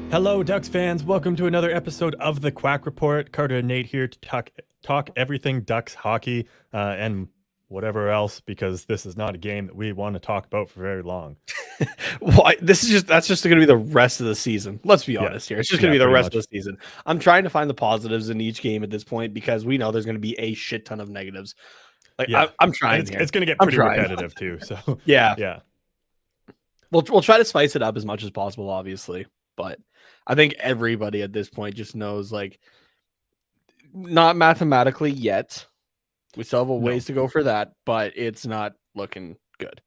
Hello, Ducks fans. Welcome to another episode of the Quack Report. Carter and Nate here to talk everything Ducks hockey and whatever else, because this is not a game that we want to talk about for very long. Well, that's just going to be the rest of the season. Let's be honest here. It's just going to be the rest of the season. I'm trying to find the positives in each game at this point because we know there's going to be a shit ton of negatives. I'm trying. It's going to get pretty repetitive too. So yeah. We'll try to spice it up as much as possible, obviously. But I think everybody at this point just knows, like, not mathematically yet. We still have a ways to go for that, but it's not looking good.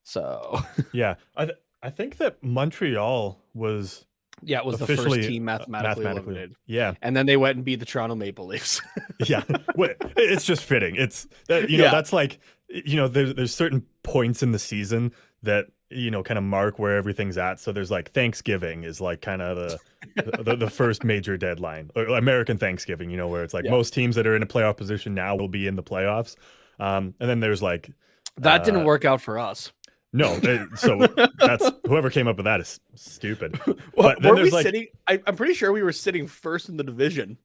So yeah, I think that Montreal was it was the first team mathematically eliminated. Yeah, and then they went and beat the Toronto Maple Leafs. Yeah, it's just fitting. It's that know that's like there's certain points in the season that kind of mark where everything's at. So there's like Thanksgiving is like kind of the first major deadline, or American Thanksgiving, where it's like most teams that are in a playoff position now will be in the playoffs. And then there's like that didn't work out for us. No, so that's whoever came up with that is stupid. But were we sitting? I'm pretty sure we were sitting first in the division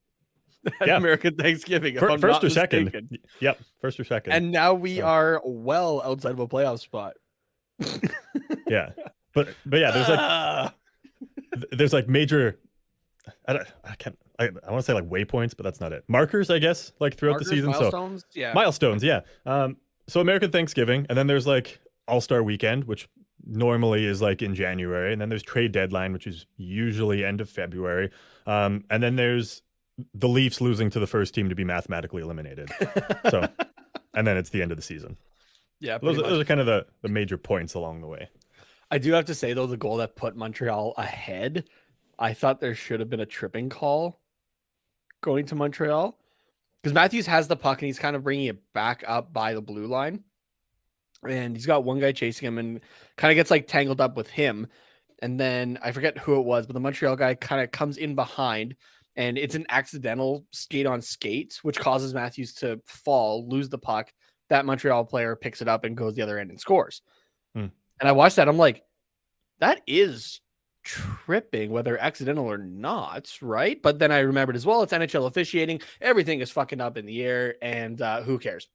at American Thanksgiving. First or second. Yep, first or second. And now we are well outside of a playoff spot. Yeah, but yeah, there's like major. I want to say like waypoints, but that's not it. Markers, I guess, like throughout the season. Milestones, milestones, yeah. So American Thanksgiving, and then there's like All-Star Weekend, which normally is like in January, and then there's trade deadline, which is usually end of February, and then there's the Leafs losing to the first team to be mathematically eliminated. So, and then it's the end of the season. Yeah, those are kind of the major points along the way. I do have to say, though, the goal that put Montreal ahead, I thought there should have been a tripping call going to Montreal, because Matthews has the puck and he's kind of bringing it back up by the blue line, and he's got one guy chasing him and kind of gets like tangled up with him, and then I forget who it was, but the Montreal guy kind of comes in behind, and it's an accidental skate on skate, which causes Matthews to fall, lose the puck. That Montreal player picks it up and goes the other end and scores. And I watched that. I'm like, that is tripping, whether accidental or not, right? But then I remembered as well, it's NHL officiating. Everything is fucking up in the air, and who cares?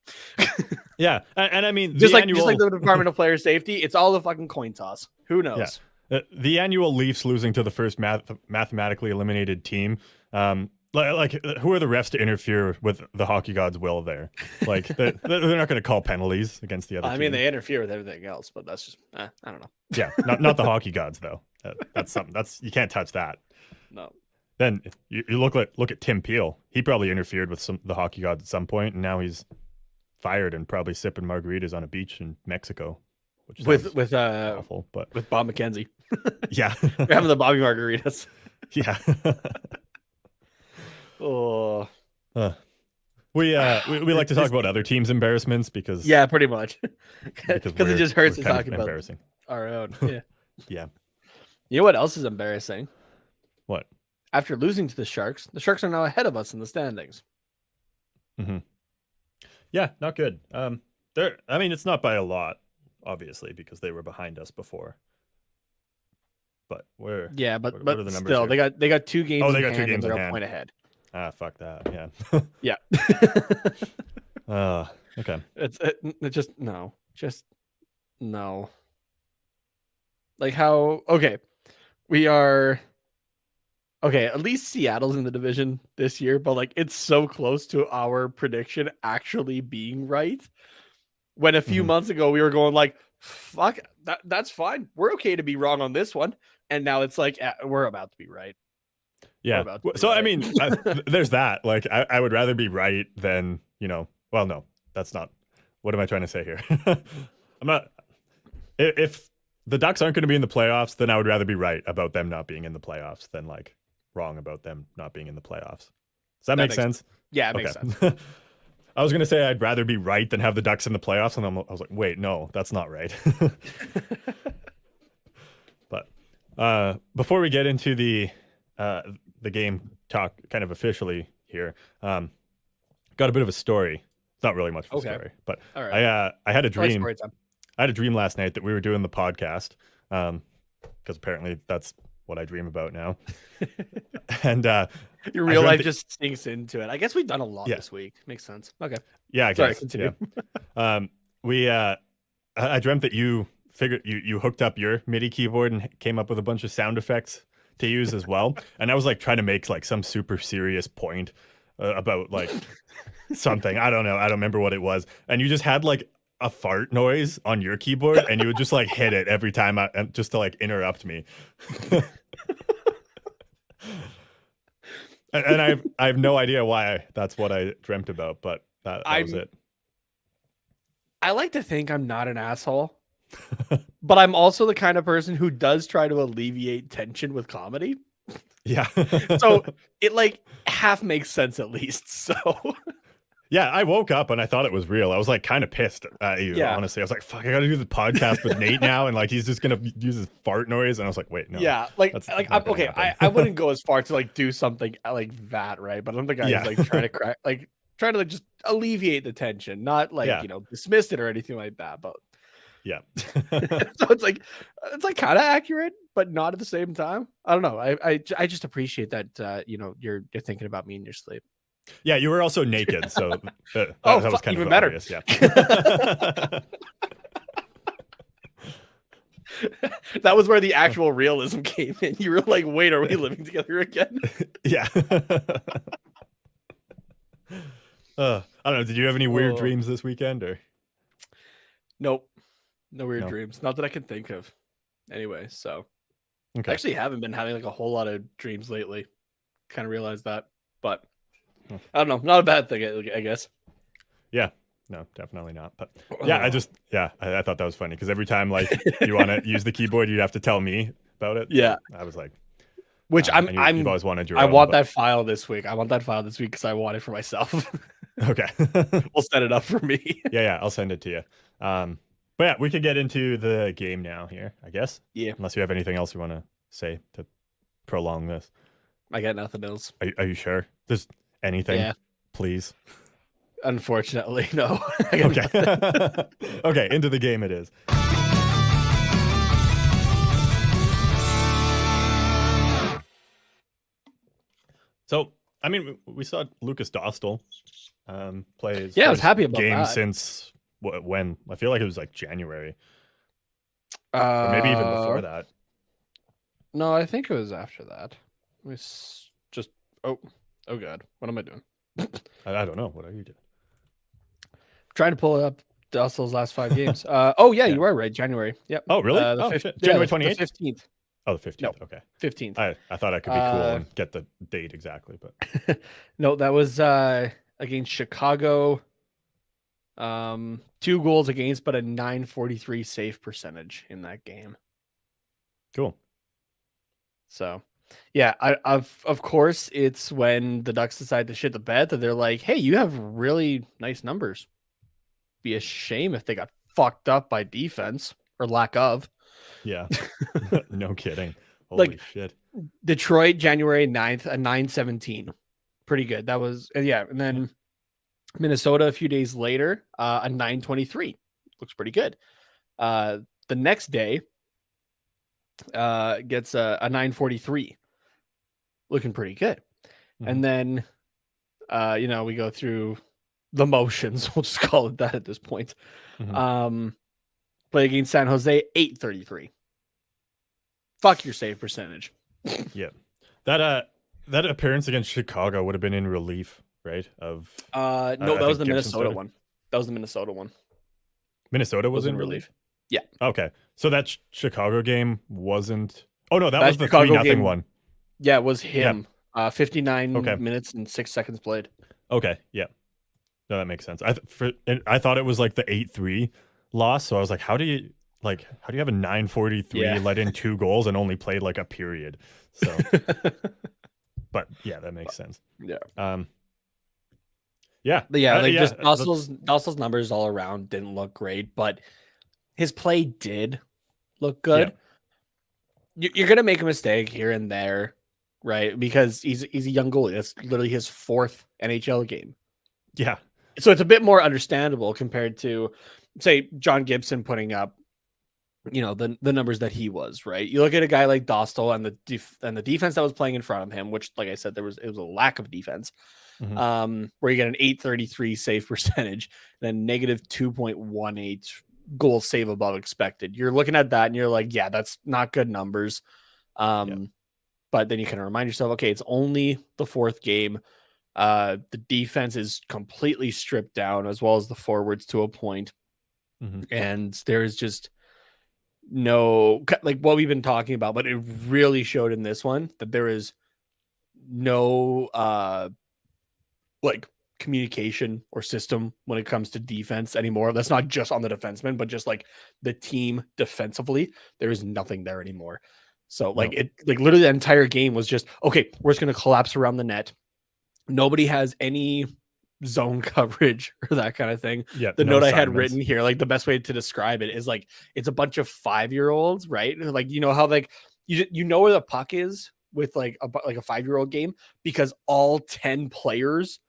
Yeah, and I mean, just like the Department of Player Safety, it's all the fucking coin toss. Who knows? Yeah. The annual Leafs losing to the first mathematically eliminated team. Like, who are the refs to interfere with the hockey gods' will there? Like, they're not going to call penalties against the other team. I mean, they interfere with everything else, but that's just, I don't know. Yeah, not the hockey gods, though. That's something. You can't touch that. No. Then you look at Tim Peel. He probably interfered with the hockey gods at some point, and now he's fired and probably sipping margaritas on a beach in Mexico. Which with awful, but with Bob McKenzie. Yeah. We're having the Bobby margaritas. Yeah. Oh, we like to talk about other teams' embarrassments because pretty much because it just hurts to talk about our own. Yeah. Yeah. You know what else is embarrassing? What? After losing to the Sharks are now ahead of us in the standings. Mm-hmm. Yeah, not good. It's not by a lot, obviously, because they were behind us before. But what are the numbers still here? they got 2 games. They got 2 games. They're a point ahead. Ah, fuck that. Yeah. Yeah. Okay. It's just no. Like how? Okay, we are. Okay, at least Seattle's in the division this year, but like it's so close to our prediction actually being right. When a few months ago we were going like, "Fuck, that's fine. We're okay to be wrong on this one," and now it's like we're about to be right. Yeah. So right. I mean, there's that. Like, I would rather be right than Well, no, that's not. What am I trying to say here? I'm not. If the Ducks aren't going to be in the playoffs, then I would rather be right about them not being in the playoffs than like wrong about them not being in the playoffs. Does that make sense? Yeah, it makes sense. I was going to say I'd rather be right than have the Ducks in the playoffs, and I was like, wait, no, that's not right. But before we get into the game talk kind of officially here, got a bit of a story. It's not really much of a story, but right. I had a dream. I had a dream last night that we were doing the podcast because apparently that's what I dream about now. And your real life just sinks into it. I guess we've done a lot this week. Makes sense. Okay. Yeah, I Sorry, guess. continue. Yeah. I dreamt that you you hooked up your MIDI keyboard and came up with a bunch of sound effects to use as well. And I was like trying to make like some super serious point about like something. I don't know. I don't remember what it was. And you just had like a fart noise on your keyboard, and you would just like hit it every time just to like interrupt me. And I have no idea why that's what I dreamt about, but that was it. I like to think I'm not an asshole, but I'm also the kind of person who does try to alleviate tension with comedy. Yeah. So it like half makes sense at least. So yeah, I woke up and I thought it was real. I was like kind of pissed at you, honestly. I was like, fuck, I gotta do the podcast with Nate now, and like he's just gonna use his fart noise. And I was like, wait, no. Yeah, like I'm okay. I wouldn't go as far to like do something like that, right? But I'm the guy who's like trying to like just alleviate the tension, not like dismiss it or anything like that. But yeah. So it's like kind of accurate, but not at the same time. I don't know. I just appreciate that you're thinking about me in your sleep. Yeah, you were also naked, so that was kind even of better. Obvious, yeah. That was where the actual realism came in. You were like, "Wait, are we living together again?" Yeah. I don't know. Did you have any weird dreams this weekend, or? Nope, no weird dreams. Not that I can think of. Anyway, so okay. I actually haven't been having like a whole lot of dreams lately. Kind of realized that, but. I don't know. Not a bad thing, I guess. Yeah. No, definitely not. But yeah, I thought that was funny because every time like you want to use the keyboard, you'd have to tell me about it. Yeah. So I was like, which you've always wanted your I own, want that file this week. I want that file this week because I want it for myself. Okay. We'll set it up for me. Yeah. I'll send it to you. But yeah, we could get into the game now here, I guess. Yeah. Unless you have anything else you want to say to prolong this. I got nothing else. Are you sure? Just anything, please. Unfortunately, no. Okay. Okay, into the game it is. So, I mean, we saw Lucas Dostal play his I was happy about game that. since when? I feel like it was like January. Or maybe even before that. No, I think it was after that. Oh god, what am I doing? I don't know. What are you doing? Trying to pull up Dostal's last 5 games. You are right. January. Yep. Oh, really? January 28th? 15th. Oh, the 15th. No, okay. 15th. I thought I could be cool and get the date exactly, but no, that was against Chicago. 2 goals against, but a .943 save percentage in that game. Cool. So, yeah, of course, it's when the Ducks decide to shit the bed that they're like, hey, you have really nice numbers. Be a shame if they got fucked up by defense or lack of. Yeah. No kidding. Holy shit. Detroit, January 9th, a .917. Pretty good. That was, and then Minnesota a few days later, a .923. Looks pretty good. The next day, gets a .943. Looking pretty good. Mm-hmm. And then, we go through the motions. We'll just call it that at this point. Mm-hmm. Play against San Jose, .833. Fuck your save percentage. Yeah. That appearance against Chicago would have been in relief, right? No, that was the Minnesota one. That was the Minnesota one. Minnesota was in relief? Yeah. Okay. So that Chicago game wasn't... Oh, no, that was the 3-0 one. Yeah, it was him. Yeah. 59 minutes and 6 seconds played. Okay, yeah. No, that makes sense. I thought it was like the 8-3 loss, so I was like, how do you have a .943 let in 2 goals and only played like a period? So, but yeah, that makes sense. Yeah. Dostal's numbers all around didn't look great, but his play did look good. Yeah. You're gonna make a mistake here and there, right? Because he's a young goalie. That's literally his 4th NHL game. Yeah. So it's a bit more understandable compared to, say, John Gibson putting up the numbers that he was, right? You look at a guy like Dostal and the defense that was playing in front of him, which, like I said, it was a lack of defense. Where you get an 833 save percentage and a negative 2.18 goal save above expected. You're looking at that and you're like, yeah, that's not good numbers. But then you kind of remind yourself, okay, it's only the fourth game. The defense is completely stripped down, as well as the forwards to a point. And there's just no, like what we've been talking about, but it really showed in this one that there is no like communication or system when it comes to defense anymore. That's not just on the defenseman, but just like the team defensively. There is nothing there anymore. So like literally the entire game was just, okay, we're just going to collapse around the net. Nobody has any zone coverage or that kind of thing. The note I had written here, like the best way to describe it is like, it's a bunch of 5-year-olds, right? Like, how like you know where the puck is with like a 5-year-old game, because all 10 players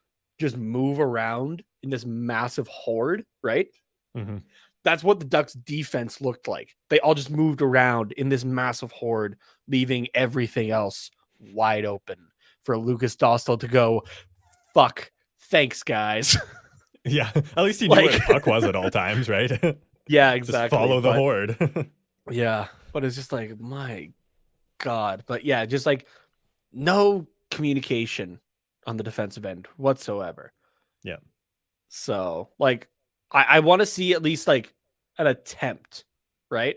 just move around in this massive horde, right? That's what the Ducks defense looked like. They all just moved around in this massive horde, leaving everything else wide open for Lucas Dostal to go, fuck, thanks, guys. Yeah, at least he knew where the puck was at all times, right? Yeah, exactly. Just follow the horde. Yeah, but it's just like, my God. But yeah, just like no communication on the defensive end whatsoever. Yeah. So like, I want to see at least like an attempt, right?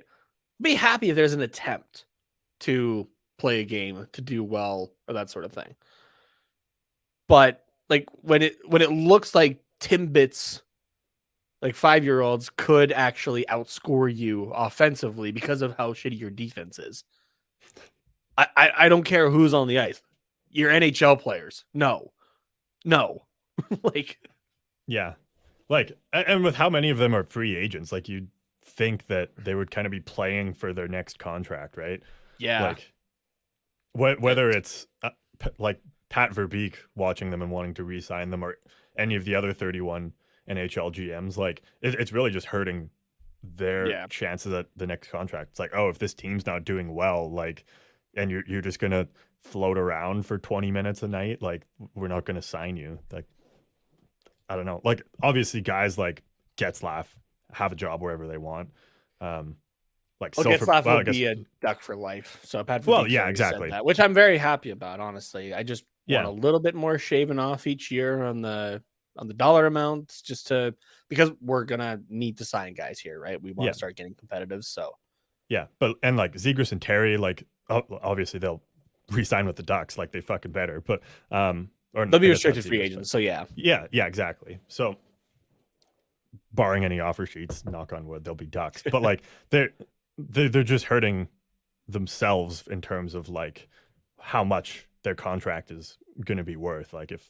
Be happy if there's an attempt to play a game, to do well, or that sort of thing. But like when it looks like Timbits, like 5-year-olds could actually outscore you offensively because of how shitty your defense is. I don't care who's on the ice. You're NHL players. No. Like, yeah. Like, and with how many of them are free agents, like you'd think that they would kind of be playing for their next contract, right? Yeah. Like whether it's like Pat Verbeek watching them and wanting to re-sign them, or any of the other 31 NHL GMs, like it's really just hurting their chances at the next contract. It's like, oh, if this team's not doing well, like, and you're just gonna float around for 20 minutes a night, like we're not gonna sign you. Like, I don't know. Like, obviously guys like Getzlaf have a job wherever they want. Getzlaf will be a Duck for life. So Pat Verbeek exactly. said that, which I'm very happy about, honestly. I just want a little bit more shaven off each year on the dollar amounts, because we're gonna need to sign guys here, right? We want to start getting competitive. So and like Zegras and Terry, like obviously they'll re-sign with the Ducks, like they fucking better, but or they'll be restricted free agents. So yeah, exactly. So barring any offer sheets, knock on wood, they'll be Ducks. But like they're just hurting themselves in terms of like how much their contract is going to be worth. Like if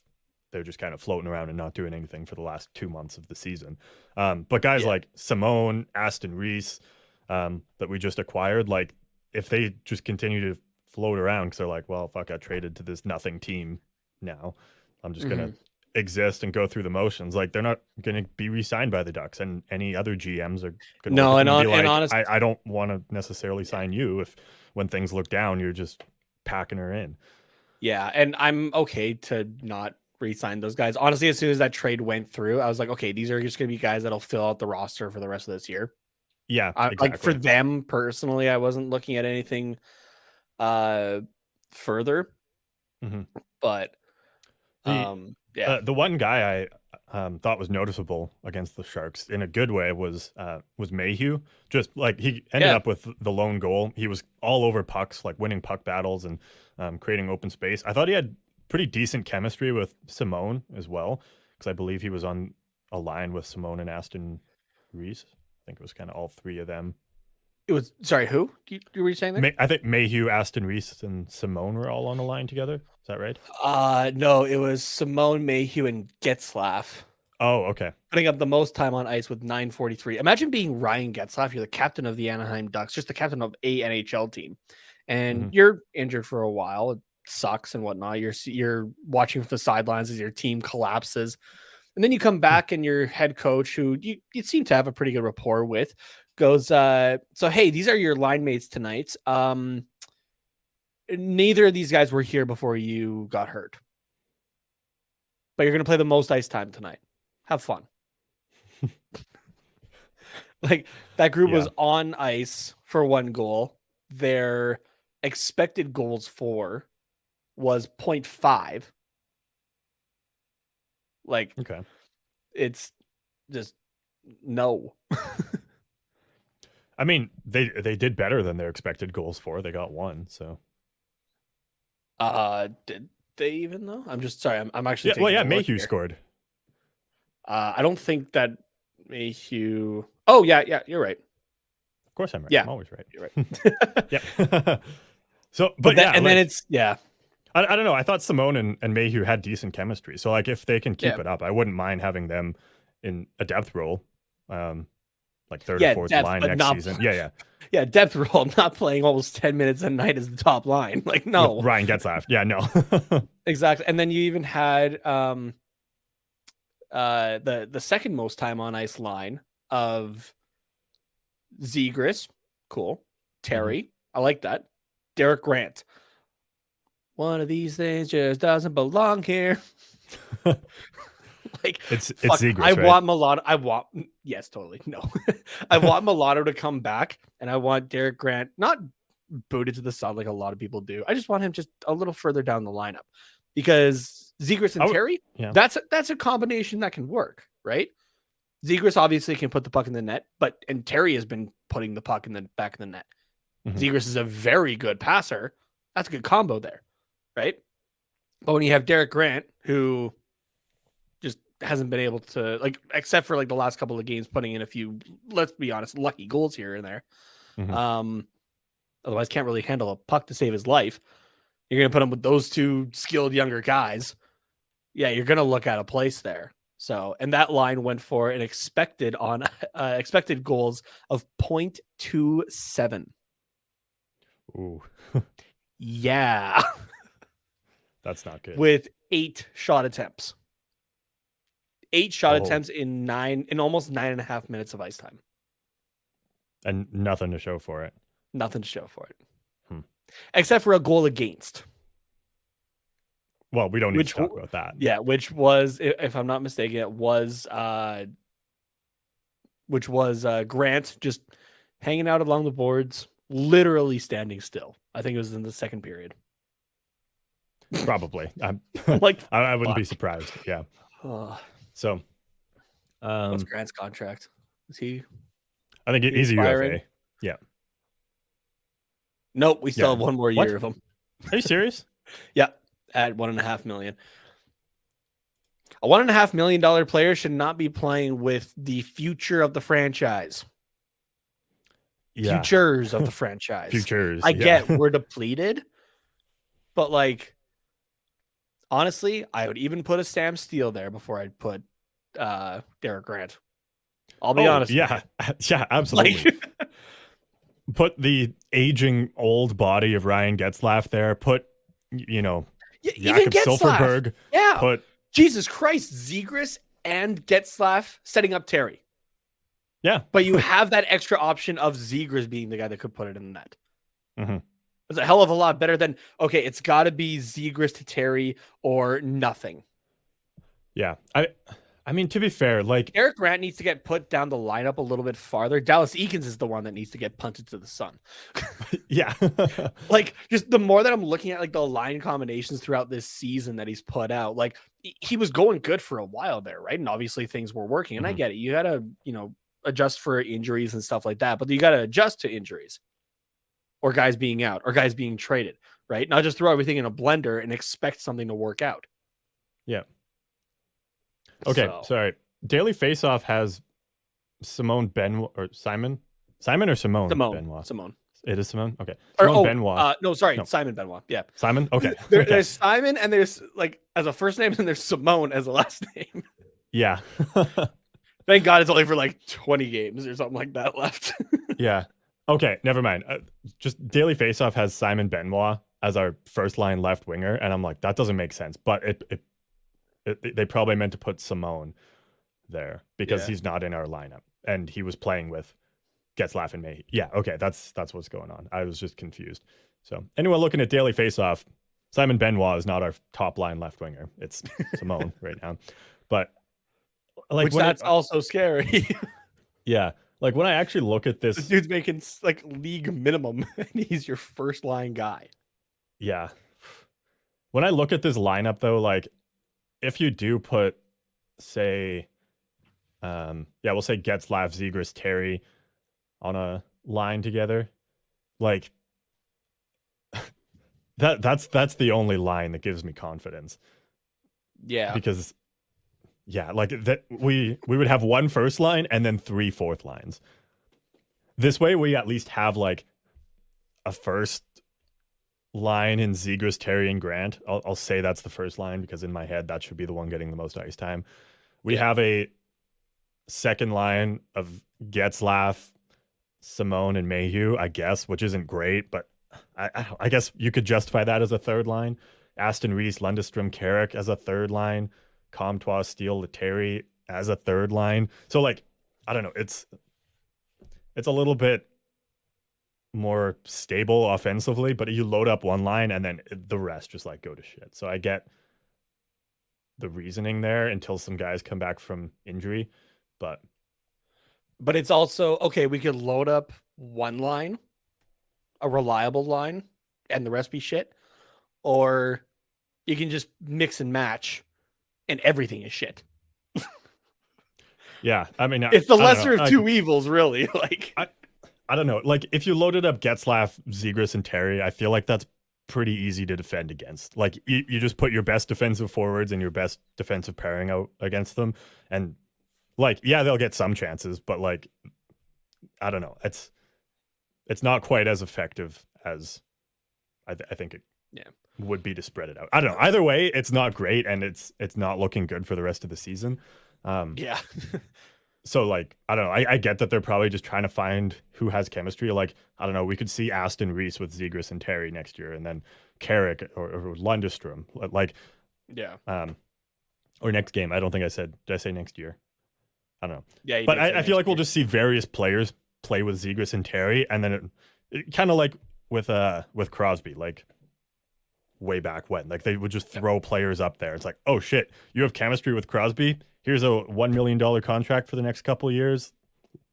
they're just kind of floating around and not doing anything for the last 2 months of the season. But guys like Simone, Aston Reese, that we just acquired, like if they just continue to float around because they're like, well, fuck, I traded to this nothing team now, I'm just going to exist and go through the motions. Like they're not going to be re-signed by the Ducks, and any other GMs are going to be like, I don't want to necessarily sign you if when things look down, you're just packing her in. Yeah, and I'm okay to not re-sign those guys. Honestly, as soon as that trade went through, I was like, okay, these are just going to be guys that'll fill out the roster for the rest of this year. Yeah, exactly. Like for them personally, I wasn't looking at anything further. But the one guy I thought was noticeable against the Sharks in a good way was Mayhew. Just like he ended up with the lone goal. He was all over pucks, like winning puck battles and creating open space. I thought he had pretty decent chemistry with Simone as well, because I believe he was on a line with Simone and Aston Reese. I think it was kind of all three of them. It was, sorry, who? You were saying there? I think Mayhew, Aston Reese, and Simone were all on a line together. Is that right? No, it was Simone, Mayhew, and Getzlaf. Oh, okay. Putting up the most time on ice with 9:43. Imagine being Ryan Getzlaf. You're the captain of the Anaheim Ducks, just the captain of a NHL team, and you're injured for a while. It sucks and whatnot. You're watching from the sidelines as your team collapses, and then you come back and your head coach, who you seem to have a pretty good rapport with, goes, so hey, these are your line mates tonight. Neither of these guys were here before you got hurt, but you're going to play the most ice time tonight. Have fun. Like, that group was on ice for 1 goal. Their expected goals for was 0.5. Like, okay, it's just no. I mean, they did better than their expected goals for. They got 1, so. Did they even though? I'm just sorry. I'm actually Mayhew scored. I don't think that Mayhew. Oh yeah, you're right. Of course I'm right. Yeah, I'm always right. You're right. Yeah. So, but then, and then it's I don't know. I thought Simone and Mayhew had decent chemistry. So like if they can keep it up, I wouldn't mind having them in a depth role, like third or fourth line next season. Yeah, depth role, not playing almost 10 minutes a night as the top line. Like, no. With Ryan Getzlaf. Yeah, no. Exactly. And then you even had the second most time on ice line of Zegras. Cool. Terry. I like that. Derek Grant. One of these things just doesn't belong here. Like, it's Zegras, yes, totally. No. I want Mulatto to come back, and I want Derek Grant not booted to the side like a lot of people do. I just want him just a little further down the lineup, because Zegras and Terry, that's a combination that can work, right? Zegras obviously can put the puck in the net, and Terry has been putting the puck in the back of the net. Mm-hmm. Zegras is a very good passer. That's a good combo there, right? But when you have Derek Grant, who just hasn't been able to, like, except for like the last couple of games, putting in a few, let's be honest, lucky goals here and there. Mm-hmm. Otherwise can't really handle a puck to save his life. You're going to put him with those 2 skilled younger guys. Yeah, you're going to look at a place there. So, and that line went for an expected goals of 0.27. Ooh. Yeah. That's not good. With 8 shot attempts. 8 shot attempts in almost 9.5 minutes of ice time. And nothing to show for it. Nothing to show for it. Except for a goal against. Well, we don't need to talk about that. Yeah, which was, if I'm not mistaken, it was Grant just hanging out along the boards, literally standing still. I think it was in the second period. Probably. Like, I wouldn't be surprised. Yeah. So, what's Grant's contract? Is he? I think he's a UFA. Yeah. Nope, we still have 1 more year of him. Are you serious? Yeah, at $1.5 million. A $1.5 million player should not be playing with the future of the franchise. Yeah. Futures of the franchise. Futures. I get we're depleted, but like, honestly, I would even put a Sam Steele there before I'd put Derek Grant. I'll be honest. Yeah, yeah, absolutely. Like, put the aging old body of Ryan Getzlaf there. Put, Jakob Silfverberg. Yeah. Put Jesus Christ, Zegras and Getzlaf setting up Terry. Yeah. But you have that extra option of Zegras being the guy that could put it in the net. Mm-hmm. It's a hell of a lot better than, okay, it's got to be Zegras to Terry or nothing. Yeah. I mean, to be fair, like, Eric Grant needs to get put down the lineup a little bit farther. Dallas Eakins is the one that needs to get punted to the sun. Yeah. Like, just the more that I'm looking at, like, the line combinations throughout this season that he's put out, like, he was going good for a while there, right? And obviously things were working. And I get it. You got to, adjust for injuries and stuff like that. But you got to adjust to injuries or guys being out or guys being traded, right? Not just throw everything in a blender and expect something to work out. Yeah. Okay, sorry. Daily Faceoff has Simone Benoit or Simon or Simone Benoit? Simone. It is Simone? Okay. Benoit. Simon Benoit. Yeah. Simon? Okay. There's Simon and there's, like, as a first name, and there's Simone as a last name. Yeah. Thank God it's only for like 20 games or something like that left. Yeah. Okay, never mind. Just Daily Faceoff has Simon Benoit as our first line left winger, and I'm like, that doesn't make sense. But they probably meant to put Simone there because he's not in our lineup, and he was playing with Getzlaf and May. Yeah, okay, that's what's going on. I was just confused. So anyone looking at daily faceoff, Simon Benoit is not our top line left winger. It's Simone right now. But like, which that's also scary. Yeah, like when I actually look at this, dude's making like league minimum, and he's your first line guy. Yeah, when I look at this lineup though, like if you do put, say, we'll say Getzlaf, Zegras, Terry on a line together, like that's the only line that gives me confidence. Yeah, because like that we would have one first line and then 3 fourth lines. This way we at least have like a first line in Zegras, Terry, and Grant. I'll say that's the first line because in my head that should be the one getting the most ice time. We have a second line of Getzlaf, Simone, and Mayhew, I guess, which isn't great, but I guess you could justify that as a third line. Aston Reese, Lundestrom, Carrick as a third line. Comtois, Steele, Letary as a third line. So like, I don't know. It's a little bit more stable offensively, but you load up one line and then the rest just like go to shit. So I get the reasoning there until some guys come back from injury, but it's also okay. We could load up one line, a reliable line, and the rest be shit, or you can just mix and match, and everything is shit. Yeah, I mean, it's the lesser of two evils, really. Like, I don't know. Like, if you loaded up Getzlaf, Zegras, and Terry, I feel like that's pretty easy to defend against. Like, you just put your best defensive forwards and your best defensive pairing out against them, and like, yeah, they'll get some chances, but like, I don't know. It's not quite as effective as I think it would be to spread it out. I don't know. Either way, it's not great, and it's not looking good for the rest of the season. Yeah. So like, I don't know. I get that they're probably just trying to find who has chemistry. Like, I don't know. We could see Aston Reese with Zegras and Terry next year, and then Carrick or Lundestrom. Like, or next game. I don't think I said. Did I say next year? I don't know. Yeah, but I feel like we'll just see various players play with Zegras and Terry, and then it kind of like with Crosby, like way back when, like they would just throw players up there. It's like, oh shit, you have chemistry with Crosby. Here's a $1 million contract for the next couple of years.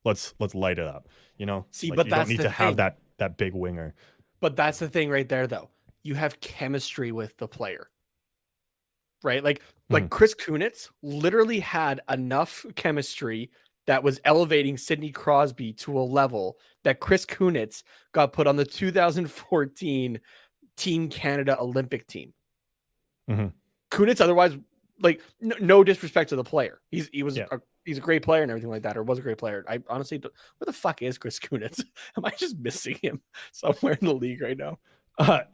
Let's light it up. You know, see, like, but you that's don't need to have that big winger. But that's the thing right there, though. You have chemistry with the player, right? Like Chris Kunitz literally had enough chemistry that was elevating Sidney Crosby to a level that Chris Kunitz got put on the 2014 Team Canada Olympic team. Mm-hmm. Kunitz, otherwise, like, no disrespect to the player, he's a great player and everything like that, or was a great player. I honestly don't, where the fuck is Chris Kunitz? Am I just missing him somewhere in the league right now? I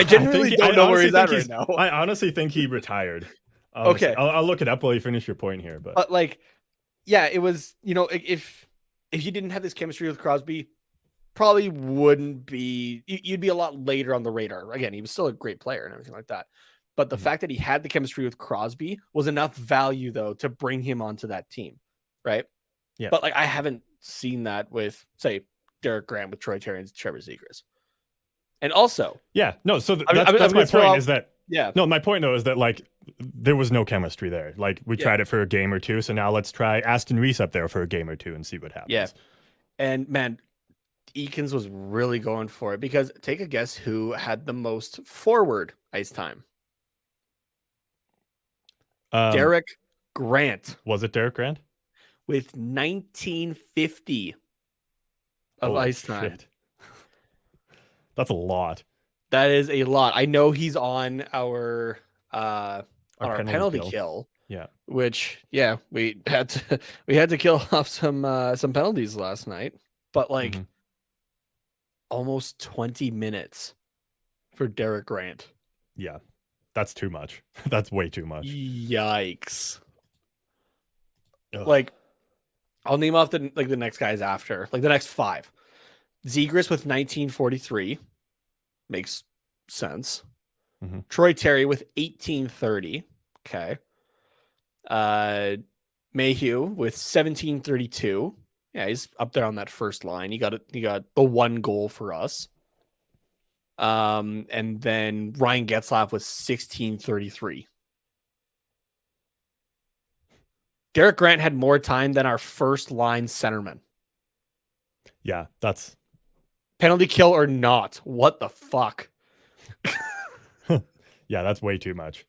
genuinely don't know where he's at right now. I honestly think he retired. Okay, I'll look it up while you finish your point here. But like, yeah, it was, you know, if you didn't have this chemistry with Crosby, probably wouldn't be. You'd be a lot later on the radar. Again, he was still a great player and everything like that. But the fact that he had the chemistry with Crosby was enough value, though, to bring him onto that team, right? Yeah. But like, I haven't seen that with, say, Derek Grant with Troy Terry and Trevor Zegras. And also, so that's my point. Is that my point though is that like there was no chemistry there. Like we tried it for a game or two, so now let's try Aston Reese up there for a game or two and see what happens. Yeah, and man, Eakins was really going for it, because take a guess who had the most forward ice time. Derek Grant. Was it Derek Grant? With 1950 of ice time. Shit. That's a lot. That is a lot. I know he's on our penalty kill. Yeah. Which we had to kill off some penalties last night. But like almost 20 minutes for Derek Grant. Yeah. That's too much. That's way too much. Yikes. Ugh. Like, I'll name off the next guys after, like the next 5. Zegras with 1943 makes sense. Troy Terry with 1830. Okay. Mayhew with 1732. Yeah, he's up there on that first line. He got the one goal for us. And then Ryan Getzlaf was 1633. Derek Grant had more time than our first line centerman. Yeah, that's penalty kill or not. What the fuck? yeah, that's way too much.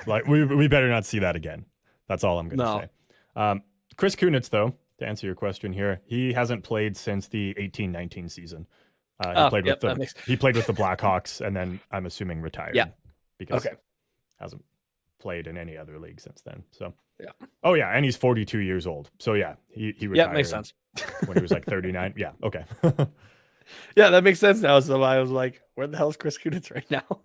Like we better not see that again. That's all I'm going to say. Chris Kunitz, though, to answer your question here, he hasn't played since the 18-19 season. He played with the Blackhawks, and then I'm assuming retired. Yeah, because hasn't played in any other league since then. So oh yeah, and he's 42 years old. So yeah, he retired. Yeah, makes sense. When he was like 39. Yeah, okay. Yeah, that makes sense now. So I was like, where the hell is Chris Kunitz right now?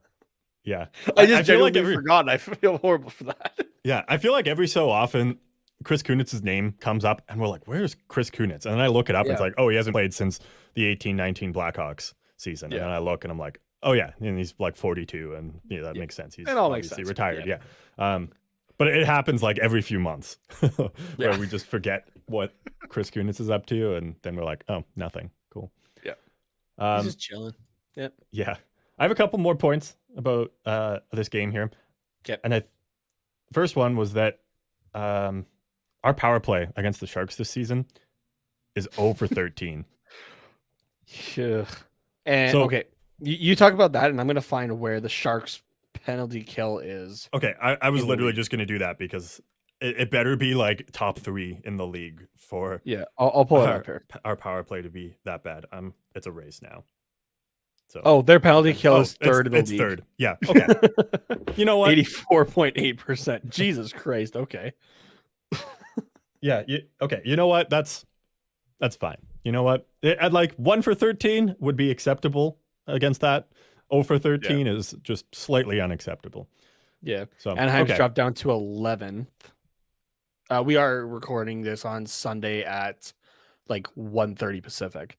Yeah, I just genuinely forgot. I feel horrible for that. Yeah, I feel like every so often Chris Kunitz's name comes up and we're like, where's Chris Kunitz? And then I look it up and it's like, oh, he hasn't played since the 18-19 Blackhawks season. And then I look and I'm like, oh yeah, and he's like 42 and that makes sense. He's obviously retired. Yeah. But it happens like every few months where we just forget what Chris Kunitz is up to and then we're like, oh, nothing. Cool. Yeah. He's just chilling. Yep. Yeah. I have a couple more points about this game here. Yep. And first one was that our power play against the Sharks this season is 0 for 13. Sure. And okay, you talk about that, and I'm going to find where the Sharks penalty kill is. Okay, I was literally just going to do that because it better be like top 3 in the league for I'll pull it up here. Our power play to be that bad. It's a race now. So their penalty kill is third in the league. It's third. Yeah. Okay. You know what? 84.8%. Jesus Christ. Okay. Yeah. Okay. You know what? That's fine. You know what? I'd like 1 for 13 would be acceptable against that. 0 for 13 is just slightly unacceptable. Yeah. So Anaheim's dropped down to 11th. We are recording this on Sunday at like 1:30 Pacific.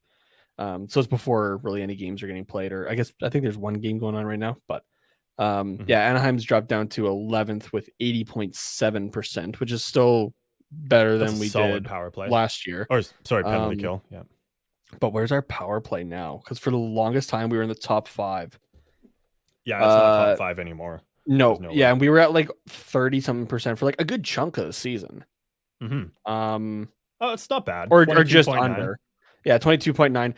So it's before really any games are getting played, or I think there's one game going on right now, but Anaheim's dropped down to 11th with 80.7%, which is still better than we did power play last year. Or sorry, penalty kill. Yeah. But where's our power play now? Because for the longest time we were in the top 5. Yeah, it's not top 5 anymore. No yeah, and we were at like 30-something% for like a good chunk of the season. Mm-hmm. It's not bad. Or just under. Yeah, 22.9.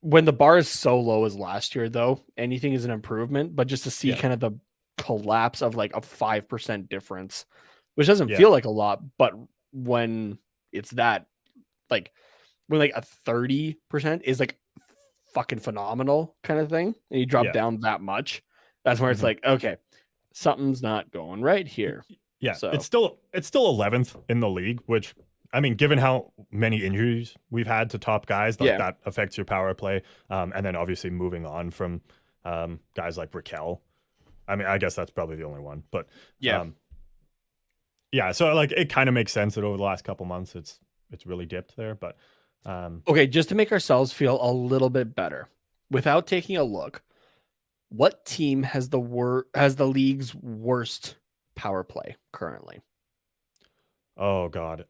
When the bar is so low as last year, though, anything is an improvement. But just to see kind of the collapse of like a 5% difference, which doesn't feel like a lot, but when it's that, like, when like a 30% is like fucking phenomenal kind of thing, and you drop down that much, that's where it's like, okay, something's not going right here. Yeah, so it's still 11th in the league, which, I mean, given how many injuries we've had to top guys, that affects your power play. And then obviously moving on from guys like Raquel. I mean, I guess that's probably the only one. But so like it kind of makes sense that over the last couple months it's really dipped there. But okay, just to make ourselves feel a little bit better, without taking a look, what team has the league's worst power play currently? Oh God.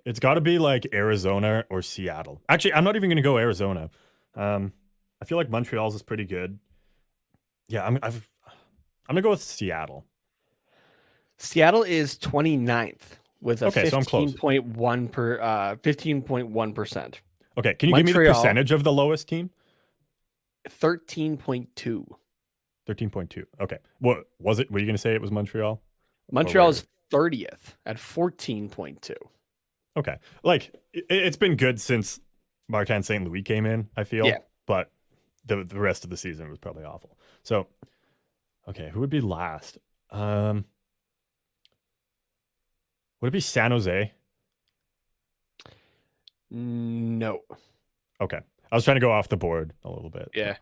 It's got to be like Arizona or Seattle. Actually, I'm not even going to go Arizona. I feel like Montreal's is pretty good. Yeah, I'm going to go with Seattle. Seattle is 29th with a 15.1%. Okay, can you give me the percentage of the lowest team? 13.2. 13.2. Okay. What was it? Were you going to say it was Montreal? Montreal is 30th at 14.2. Okay. Like, it's been good since Martin St. Louis came in, I feel. Yeah. But the rest of the season was probably awful. So, okay, who would be last? Would it be San Jose? No. Okay. I was trying to go off the board a little bit. Yeah.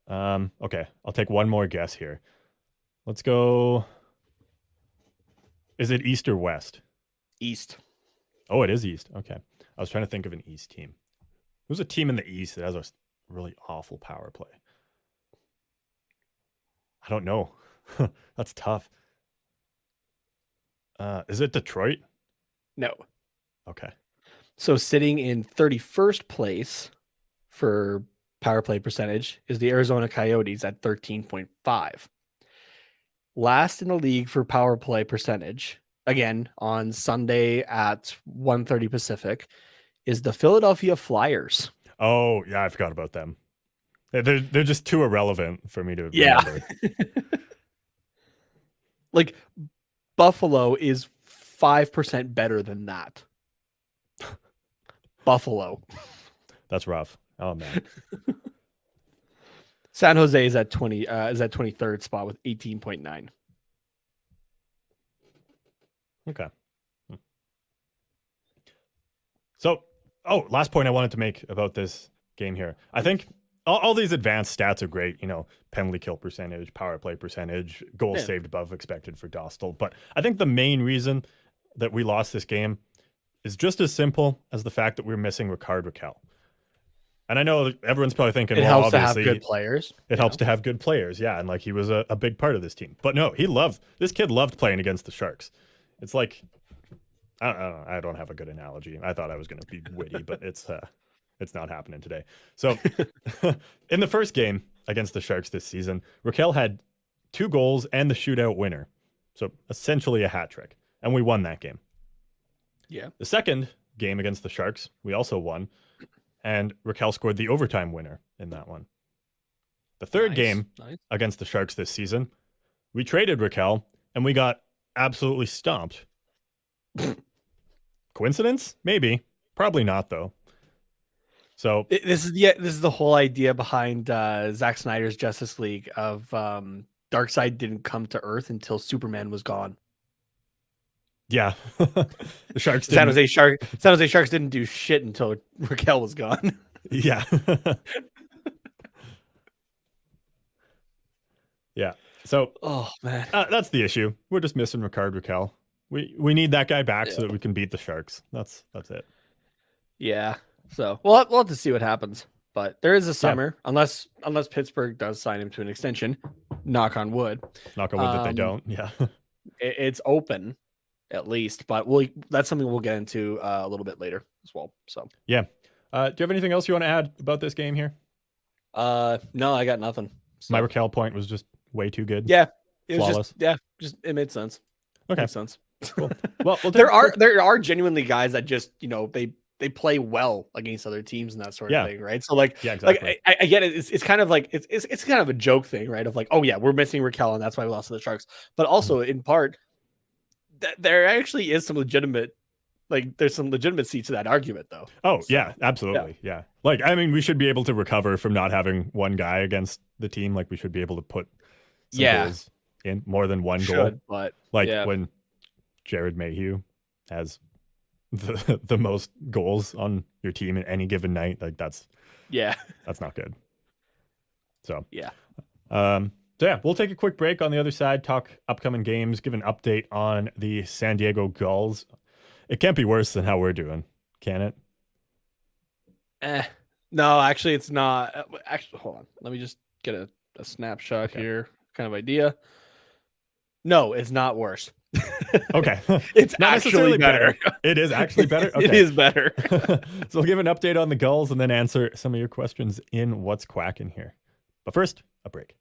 Okay. I'll take one more guess here. Let's go. Is it East or West? East. Oh, it is East. Okay. I was trying to think of an East team. Who's a team in the East that has a really awful power play? I don't know. That's tough. Is it Detroit? No. Okay. So sitting in 31st place for power play percentage is the Arizona Coyotes at 13.5. Last in the league for power play percentage, again on Sunday at 1:30 Pacific, is the Philadelphia Flyers. Oh, yeah, I forgot about them. They're just too irrelevant for me to remember. Like Buffalo is 5% better than that. Buffalo. That's rough. Oh man. San Jose is at 23rd spot with 18.9. Okay. So, last point I wanted to make about this game here. I think all these advanced stats are great, penalty kill percentage, power play percentage, goals saved above expected for Dostal. But I think the main reason that we lost this game is just as simple as the fact that we're missing Rakell. And I know everyone's probably thinking, it well, helps obviously, to have good players. It helps to have good players, yeah. And he was a big part of this team. But no, this kid loved playing against the Sharks. It's like, I don't have a good analogy. I thought I was going to be witty, but it's not happening today. So in the first game against the Sharks this season, Raquel had 2 goals and the shootout winner. So essentially a hat trick. And we won that game. Yeah. The second game against the Sharks, we also won. And Raquel scored the overtime winner in that one. The third game against the Sharks this season, we traded Raquel and we got absolutely stomped. Coincidence? Maybe. Probably not, though. So this is the whole idea behind Zack Snyder's Justice League of Darkseid didn't come to Earth until Superman was gone. Yeah, the Sharks. San Jose Sharks didn't do shit until Raquel was gone. Yeah. Yeah. So, oh man, that's the issue. We're just missing Raquel. We need that guy back so that we can beat the Sharks. That's it. Yeah. So we'll have to see what happens. But there is a summer, unless Pittsburgh does sign him to an extension. Knock on wood. Knock on wood that they don't. Yeah. It's open, at least. But that's something we'll get into a little bit later as well. So yeah. Do you have anything else you want to add about this game here? No, I got nothing. So. My Raquel point was just way too good. Yeah. It flawless. Was just it made sense. Okay. Makes sense. Cool. Well, there are genuinely guys that just, they play well against other teams and that sort of thing, right? So exactly. I get it. It's kind of like it's kind of a joke thing, right? Of like, oh yeah, we're missing Raquel and that's why we lost to the Sharks. But also in part, there actually is some legitimate, there's some legitimacy to that argument, though. Oh yeah, absolutely, yeah. We should be able to recover from not having one guy against the team. We should be able to put some goals in, more than one goal. But when Jared Mayhew has the most goals on your team at any given night, that's not good. So we'll take a quick break. On the other side, talk upcoming games, give an update on the San Diego Gulls. It can't be worse than how we're doing, can it? No, actually it's not. Actually, hold on, let me just get a snapshot here, kind of idea. No, it's not worse. Okay. It's not actually better. It is actually better? Okay. It is better. So we'll give an update on the Gulls and then answer some of your questions in What's Quacking here. But first, a break.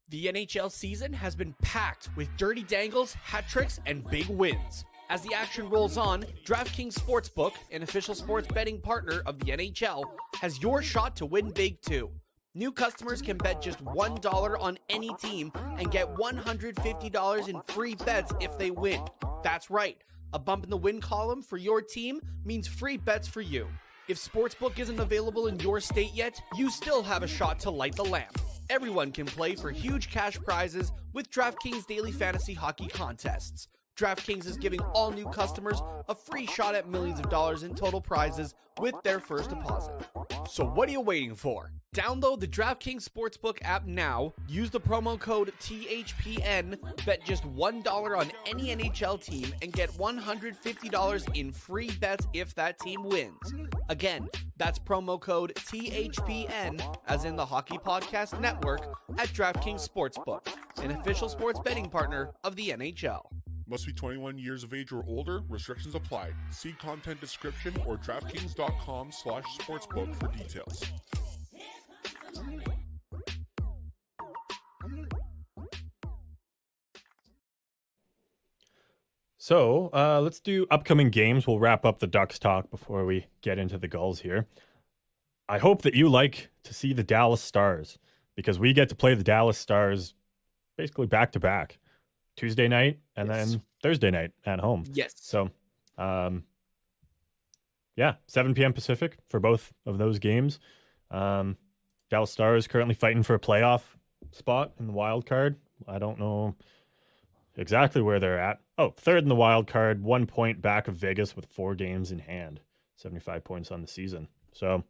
The NHL season has been packed with dirty dangles, hat tricks, and big wins. As the action rolls on, DraftKings Sportsbook, an official sports betting partner of the NHL, has your shot to win big too. New customers can bet just $1 on any team and get $150 in free bets if they win. That's right. A bump in the win column for your team means free bets for you. If Sportsbook isn't available in your state yet, you still have a shot to light the lamp. Everyone can play for huge cash prizes with DraftKings Daily Fantasy Hockey Contests. DraftKings is giving all new customers a free shot at millions of dollars in total prizes with their first deposit. So what are you waiting for? Download the DraftKings Sportsbook app now, use the promo code THPN, bet just $1 on any NHL team, and get $150 in free bets if that team wins. Again, that's promo code THPN, as in the Hockey Podcast Network, at DraftKings Sportsbook, an official sports betting partner of the NHL. Must be 21 years of age or older. Restrictions apply. See content description or DraftKings.com/sportsbook for details. So let's do upcoming games. We'll wrap up the Ducks talk before we get into the Gulls here. I hope that you like to see the Dallas Stars because we get to play the Dallas Stars basically back to back. Tuesday night and then Thursday night at home. Yes. So, 7 p.m. Pacific for both of those games. Dallas Stars currently fighting for a playoff spot in the wild card. I don't know exactly where they're at. Oh, third in the wild card, 1 point back of Vegas with 4 games in hand, 75 points on the season. So,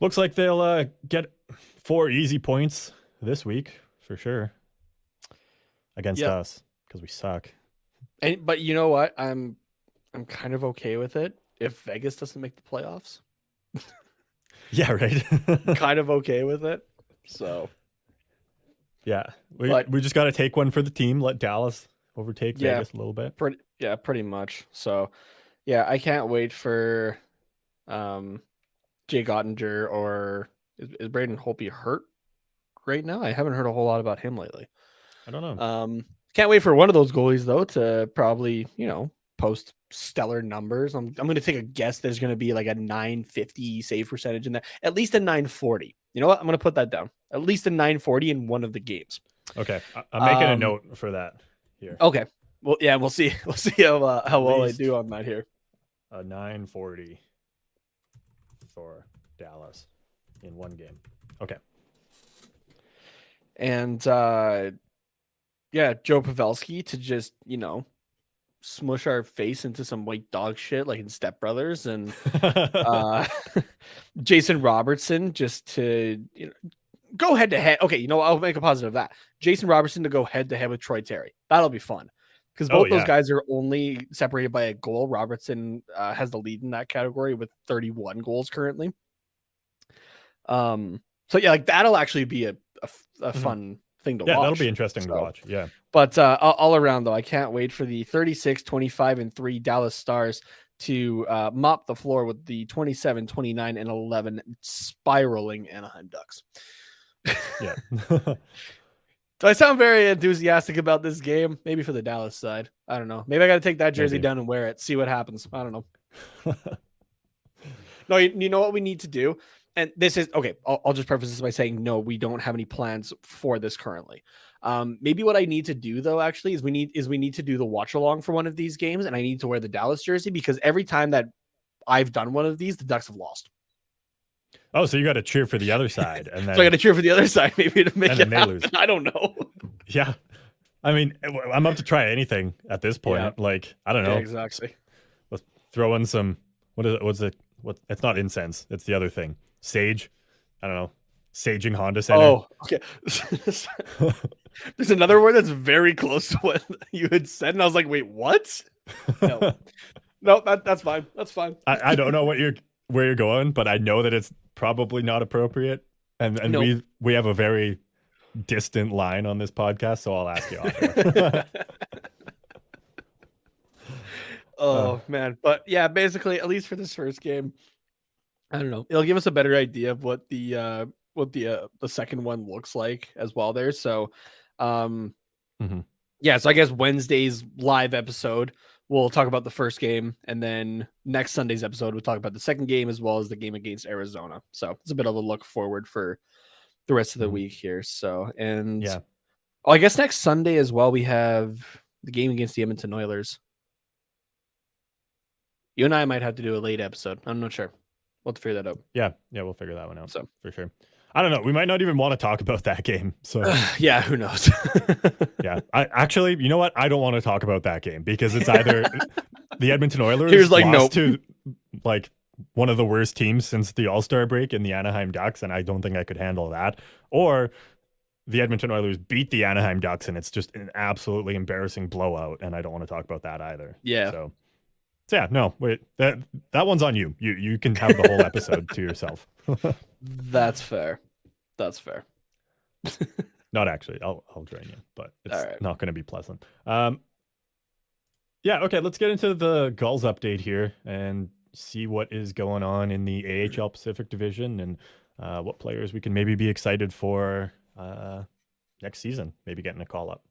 looks like they'll get 4 easy points this week for sure. Against us because we suck. But you know what? I'm kind of okay with it if Vegas doesn't make the playoffs. Yeah, right. Kind of okay with it. So yeah, we just got to take one for the team. Let Dallas overtake Vegas a little bit. Pretty much. So yeah, I can't wait for Jay Gottinger or is Braden Holtby hurt right now? I haven't heard a whole lot about him lately. I don't know. Can't wait for one of those goalies though to probably, post stellar numbers. I'm going to take a guess there's going to be like a 950 save percentage in that, at least a 940. You know what? I'm going to put that down. At least a 940 in one of the games. Okay. I'm making a note for that here. Okay. Well, yeah, we'll see. We'll see how well I do on that here. A 940 for Dallas in one game. Okay. And Joe Pavelski to just, smush our face into some white dog shit like in Step Brothers, and Jason Robertson just to go head to head. Okay, I'll make a positive of that. Jason Robertson to go head to head with Troy Terry. That'll be fun because both those guys are only separated by a goal. Robertson has the lead in that category with 31 goals currently. So yeah, like that'll actually be a fun thing to watch. Yeah, that'll be interesting to watch. Yeah. But all around, though, I can't wait for the 36, 25, and 3 Dallas Stars to mop the floor with the 27, 29, and 11 spiraling Anaheim Ducks. Yeah. Do I sound very enthusiastic about this game? Maybe for the Dallas side. I don't know. Maybe I got to take that jersey down and wear it. See what happens. I don't know. No, you know what we need to do? And this is okay. I'll just preface this by saying, no, we don't have any plans for this currently. Maybe what I need to do though, actually, is we need to do the watch along for one of these games, and I need to wear the Dallas jersey because every time that I've done one of these, the Ducks have lost. Oh, so you got to cheer for the other side, and then so I got to cheer for the other side, maybe to make it they happen. lose. I don't know. Yeah, I mean, I'm up to try anything at this point. Yeah. Like, I don't know. Yeah, exactly. Let's throw in some. What is it? What's it? What? It's not incense. It's the other thing. Sage. I don't know. Saging Honda Center. Oh, okay. There's another word that's very close to what you had said, and I was like, wait, what? No, that's fine. That's fine. I don't know where you're going, but I know that it's probably not appropriate. And nope. we have a very distant line on this podcast, so I'll ask you off. Man. But yeah, basically, at least for this first game, I don't know. It'll give us a better idea of what the second one looks like as well there. So yeah, so I guess Wednesday's live episode we'll talk about the first game, and then next Sunday's episode we'll talk about the second game as well as the game against Arizona. So it's a bit of a look forward for the rest of the week here. So I guess next Sunday as well we have the game against the Edmonton Oilers. You and I might have to do a late episode. I'm not sure. We'll have to figure that out. Yeah, we'll figure that one out. So for sure. I don't know. We might not even want to talk about that game. So yeah, who knows? Yeah, I actually, you know what? I don't want to talk about that game because it's either the Edmonton Oilers Here's like lost to like one of the worst teams since the All-Star break in the Anaheim Ducks, and I don't think I could handle that, or the Edmonton Oilers beat the Anaheim Ducks, and it's just an absolutely embarrassing blowout, and I don't want to talk about that either. Yeah. So yeah, no, wait, that one's on you. You can have the whole episode to yourself. That's fair. That's fair. Not actually. I'll join you, but it's right. not going to be pleasant. Yeah, okay, let's get into the Gulls update here and see what is going on in the AHL Pacific Division and what players we can maybe be excited for next season, maybe getting a call up.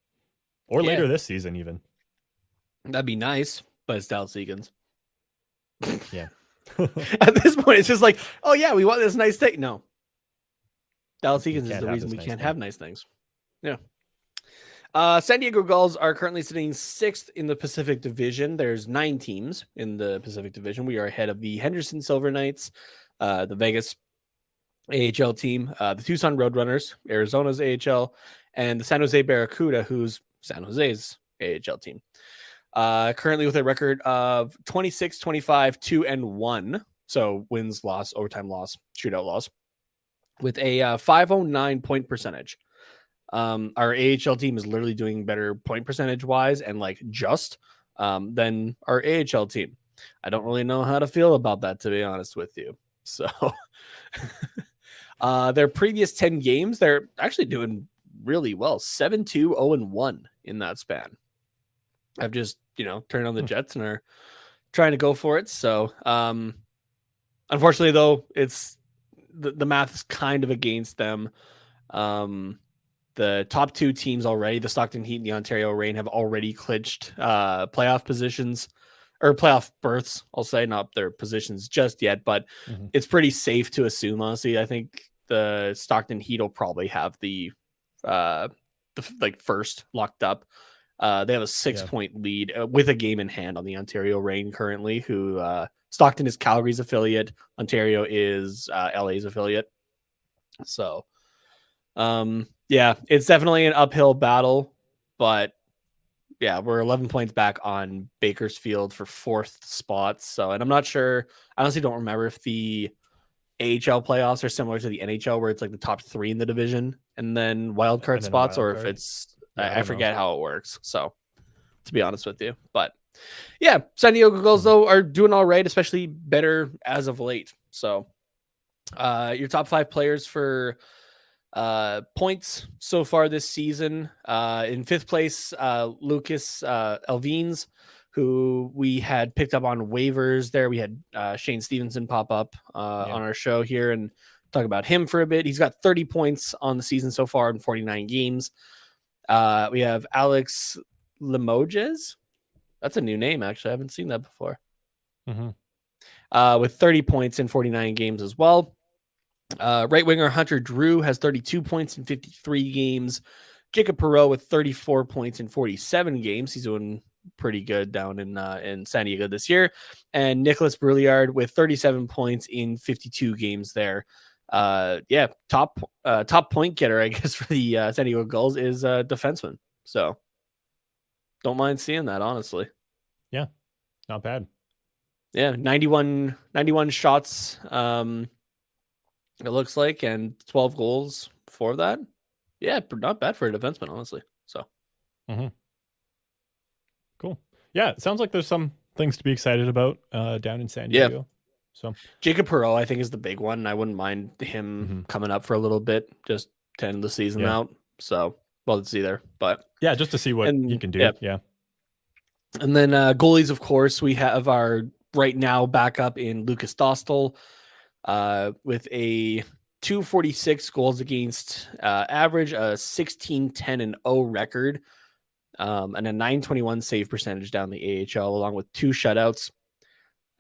Or later this season, even. That'd be nice, but it's Dallas Eakins. Yeah. At this point, it's just like, oh, yeah, we want this nice thing. No. Dallas Eakins is the reason we can't have nice things. Yeah. San Diego Gulls are currently sitting 6th in the Pacific Division. There's 9 teams in the Pacific Division. We are ahead of the Henderson Silver Knights, the Vegas AHL team, the Tucson Roadrunners, Arizona's AHL, and the San Jose Barracuda, who's San Jose's AHL team. Currently with a record of 26, 25, 2-1. So wins, loss, overtime loss, shootout loss, with a 509 point percentage. Our AHL team is literally doing better point percentage wise and like than our AHL team. I don't really know how to feel about that, to be honest with you. So their previous 10 games, they're actually doing really well. 7-2, 0-1 in that span. I've just, turned on the Jets and are trying to go for it. So unfortunately, though, it's the math is kind of against them. The top 2 teams already, the Stockton Heat and the Ontario Reign, have already clinched playoff positions or playoff berths. I'll say, not their positions just yet, but it's pretty safe to assume. Honestly, I think the Stockton Heat will probably have the first locked up. They have a 6-point lead with a game in hand on the Ontario Reign currently. Who Stockton is Calgary's affiliate, Ontario is LA's affiliate. So. Yeah, it's definitely an uphill battle, but yeah, we're 11 points back on Bakersfield for 4th spots. So, and I'm not sure, I honestly don't remember if the AHL playoffs are similar to the NHL where it's like the top 3 in the division and then wildcard spots, or if it's, I forget how it works. So, to be honest with you, but yeah, San Diego Gulls though are doing all right, especially better as of late. So, your top 5 players for points so far this season. In 5th place, Lucas Elvines, who we had picked up on waivers there. We had Shane Stevenson pop up on our show here and talk about him for a bit. He's got 30 points on the season so far in 49 games. We have Alex Limoges. That's a new name, actually. I haven't seen that before. With 30 points in 49 games as well. Right winger Hunter Drew has 32 points in 53 games. Jacob Perreault with 34 points in 47 games. He's doing pretty good down in San Diego this year. And Nicholas Brouillard with 37 points in 52 games there. Top point getter, I guess, for the San Diego Gulls is a defenseman. So don't mind seeing that, honestly. Yeah, not bad. Yeah, 91 shots. It looks like, and 12 goals for that. Yeah, not bad for a defenseman, honestly. So, cool. Yeah, it sounds like there's some things to be excited about down in San Diego. Yeah. So, Jacob Perreault, I think, is the big one. I wouldn't mind him coming up for a little bit, just to end the season out. So, well, let's see there. But yeah, just to see what he can do. Yeah. And then goalies, of course, we have our right now backup in Lucas Dostal. With a 246 goals against average, a 16-10-0 record, and a 921 save percentage down the AHL, along with 2 shutouts.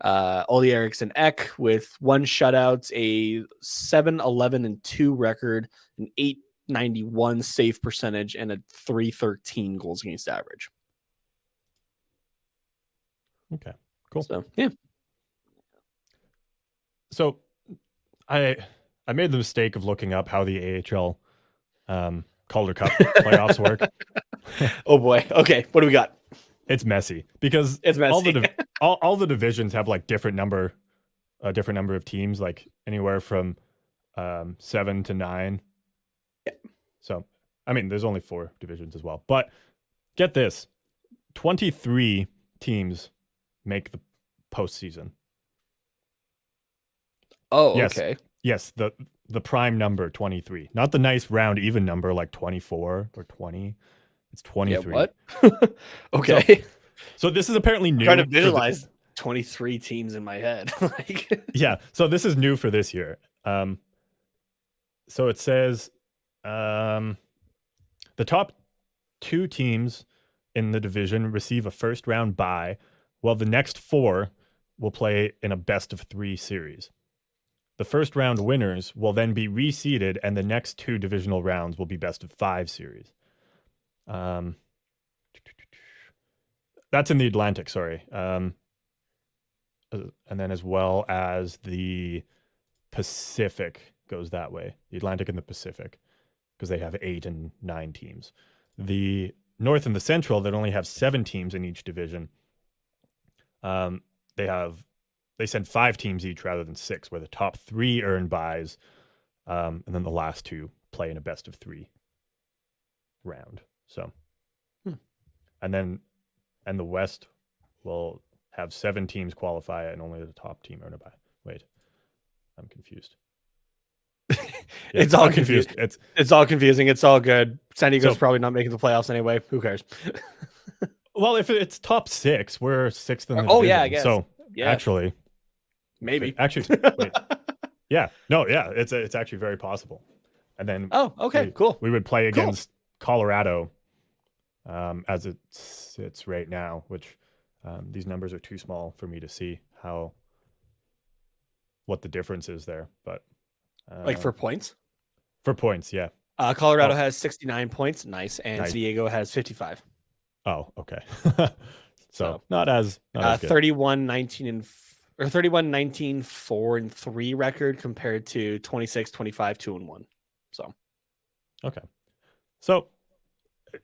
Oli Eriksson Ek with 1 shutout, a 7-11-2 record, an 891 save percentage, and a 313 goals against average. Okay, cool. So, yeah. So I made the mistake of looking up how the AHL Calder Cup playoffs work. Oh boy. Okay, what do we got? It's messy because it's messy. all the divisions have like different number of teams, like anywhere from 7 to 9. Yeah. So I mean, there's only 4 divisions as well. But get this: 23 teams make the postseason. Oh, yes. Okay. Yes, the prime number 23, not the nice round even number like 24 or 20. It's 23. Yeah, what? Okay. So this is apparently new. Trying to visualize 23 teams in my head. Like, yeah. So this is new for this year. So it says the top 2 teams in the division receive a first round bye, while the next 4 will play in a best of 3 series. The first round winners will then be reseeded, and the next 2 divisional rounds will be best of 5 series. That's in the Atlantic, sorry. And then as well as the Pacific goes that way. The Atlantic and the Pacific, because they have 8 and 9 teams. The North and the Central, that only have 7 teams in each division, they send 5 teams each rather than 6, where the top 3 earn byes, and then the last 2 play in a best of 3 round. So, and the West will have 7 teams qualify, and only the top team earn a bye. Wait, I'm confused. It's all confused. It's all confusing. It's all good. San Diego's probably not making the playoffs anyway. Who cares? Well, if it's top 6, we're 6th in the division. Oh yeah, I guess. So yeah. actually, maybe. Wait. Yeah. No. Yeah. It's actually very possible. And then cool. We would play against Colorado, as it sits right now, which these numbers are too small for me to see what the difference is there. But like for points? For points, yeah. Colorado has 69 points. Nice. And San Diego has 55. Oh, okay. so not as good. 31-19 or 31-19 4-3 record compared to 26-25 2-1. So okay. So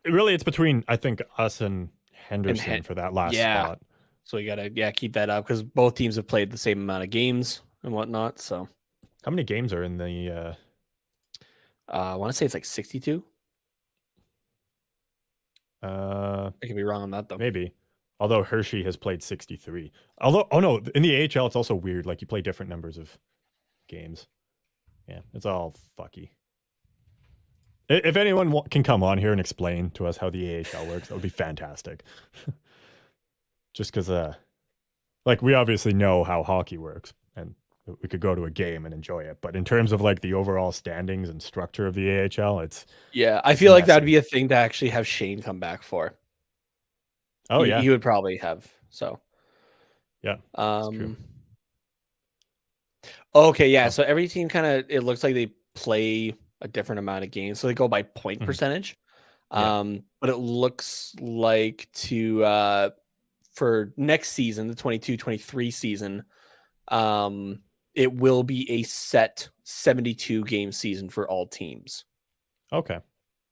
really it's between, I think, us and Henderson for that last spot. So you gotta keep that up, because both teams have played the same amount of games and whatnot. So how many games are in the I want to say it's like 62. I could be wrong on that though. Maybe. Although Hershey has played 63. Although, in the AHL, it's also weird. Like, you play different numbers of games. Yeah, it's all fucky. If anyone can come on here and explain to us how the AHL works, that would be fantastic. Just because, we obviously know how hockey works, and we could go to a game and enjoy it. But in terms of, the overall standings and structure of the AHL, it's... Yeah, I feel like that would be a thing to actually have Shane come back for. Oh, yeah. He would probably have, so. Yeah, that's true. Okay, yeah, so every team it looks like they play a different amount of games. So they go by point percentage. But it looks like for next season, the 22-23 season, it will be a set 72 game season for all teams. Okay.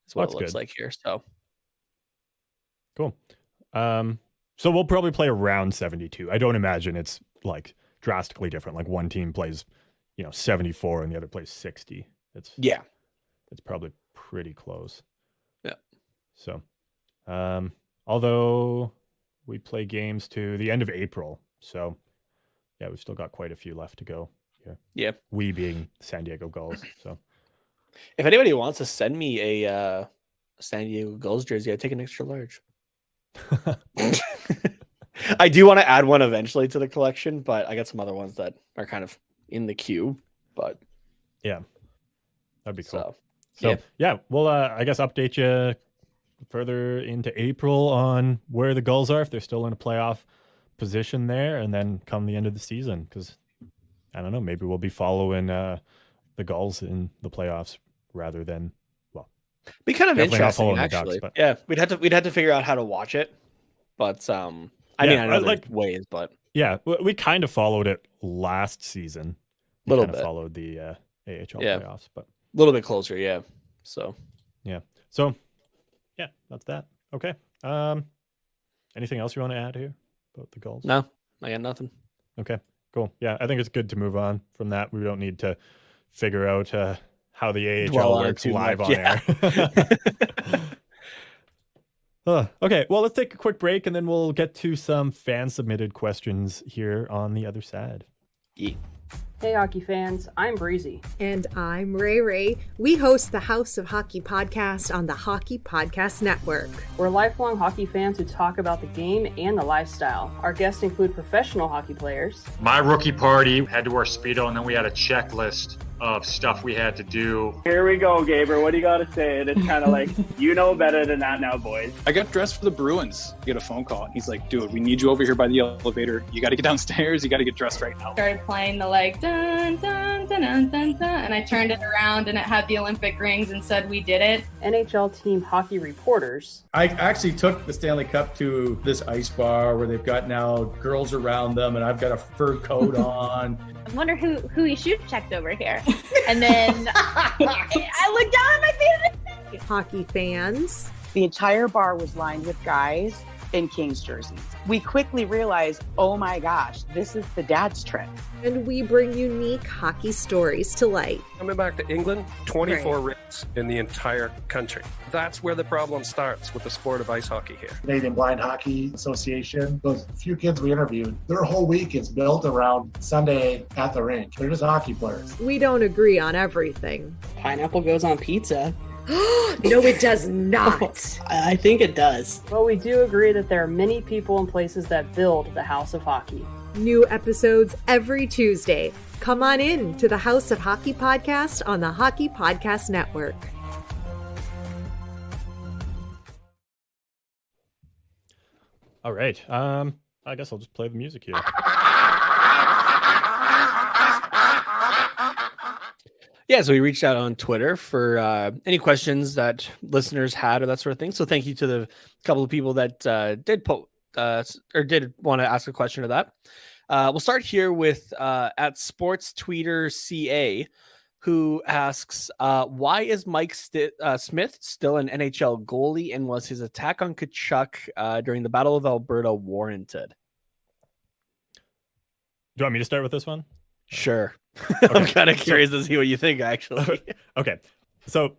That's what it looks like here. So cool. So we'll probably play around 72. I don't imagine it's drastically different. Like one team plays, 74 and the other plays 60. It's probably pretty close. Yeah. So, although we play games to the end of April, so yeah, we've still got quite a few left to go here. Yeah. We being San Diego Gulls. So if anybody wants to send me a San Diego Gulls jersey, I'd take an extra large. I do want to add one eventually to the collection, but I got some other ones that are kind of in the queue. But yeah, that'd be cool. So yeah, we'll I guess update you further into April on where the Gulls are, if they're still in a playoff position there, and then come the end of the season, because I don't know, maybe we'll be following the Gulls in the playoffs rather than be kind of interesting actually. Ducks, yeah, we'd have to figure out how to watch it, but I mean, I know there's ways, but yeah, we kind of followed it last season. A little bit followed the AHL playoffs, but a little bit closer, yeah. So yeah, that's that. Okay. Anything else you want to add here about the Gulls? No, I got nothing. Okay, cool. Yeah, I think it's good to move on from that. We don't need to figure out how the AHL works live on air. Okay, well, let's take a quick break and then we'll get to some fan submitted questions here on the other side. Yeah. Hey hockey fans, I'm Breezy. And I'm Ray Ray. We host the House of Hockey podcast on the Hockey Podcast Network. We're lifelong hockey fans who talk about the game and the lifestyle. Our guests include professional hockey players. My rookie party had to wear Speedo, and then we had a checklist of stuff we had to do. Here we go, Gaber. What do you got to say? And it's kind of like, you know better than that now, boys. I got dressed for the Bruins. I get a phone call, and he's like, dude, we need you over here by the elevator. You got to get downstairs. You got to get dressed right now. Started playing the like, dun, dun, dun, dun, dun, dun, and I turned it around, and it had the Olympic rings and said, we did it. NHL team hockey reporters. I actually took the Stanley Cup to this ice bar where they've got now girls around them, and I've got a fur coat on. I wonder who he shoot checked over here. And then I looked down at my feet. Hockey fans. The entire bar was lined with guys in Kings jerseys. We quickly realized, oh my gosh, this is the dad's trip. And we bring unique hockey stories to light. Coming back to England, 24 rings in the entire country. That's where the problem starts with the sport of ice hockey here. Canadian Blind Hockey Association, those few kids we interviewed, their whole week is built around Sunday at the rink. They're just hockey players. We don't agree on everything. Pineapple goes on pizza. No, it does not. I think it does. But we do agree that there are many people and places that build the House of Hockey. New episodes every Tuesday. Come on in to the House of Hockey podcast on the Hockey Podcast Network. All right. I guess I'll just play the music here. Yeah, so we reached out on Twitter for any questions that listeners had or that sort of thing. So thank you to the couple of people that did want to ask a question to that. We'll start here with at Sports Tweeter CA, who asks, why is Mike Smith still an NHL goalie, and was his attack on Tkachuk during the Battle of Alberta warranted? Do you want me to start with this one? Sure. Okay. I'm kind of curious to see what you think, actually. Okay. So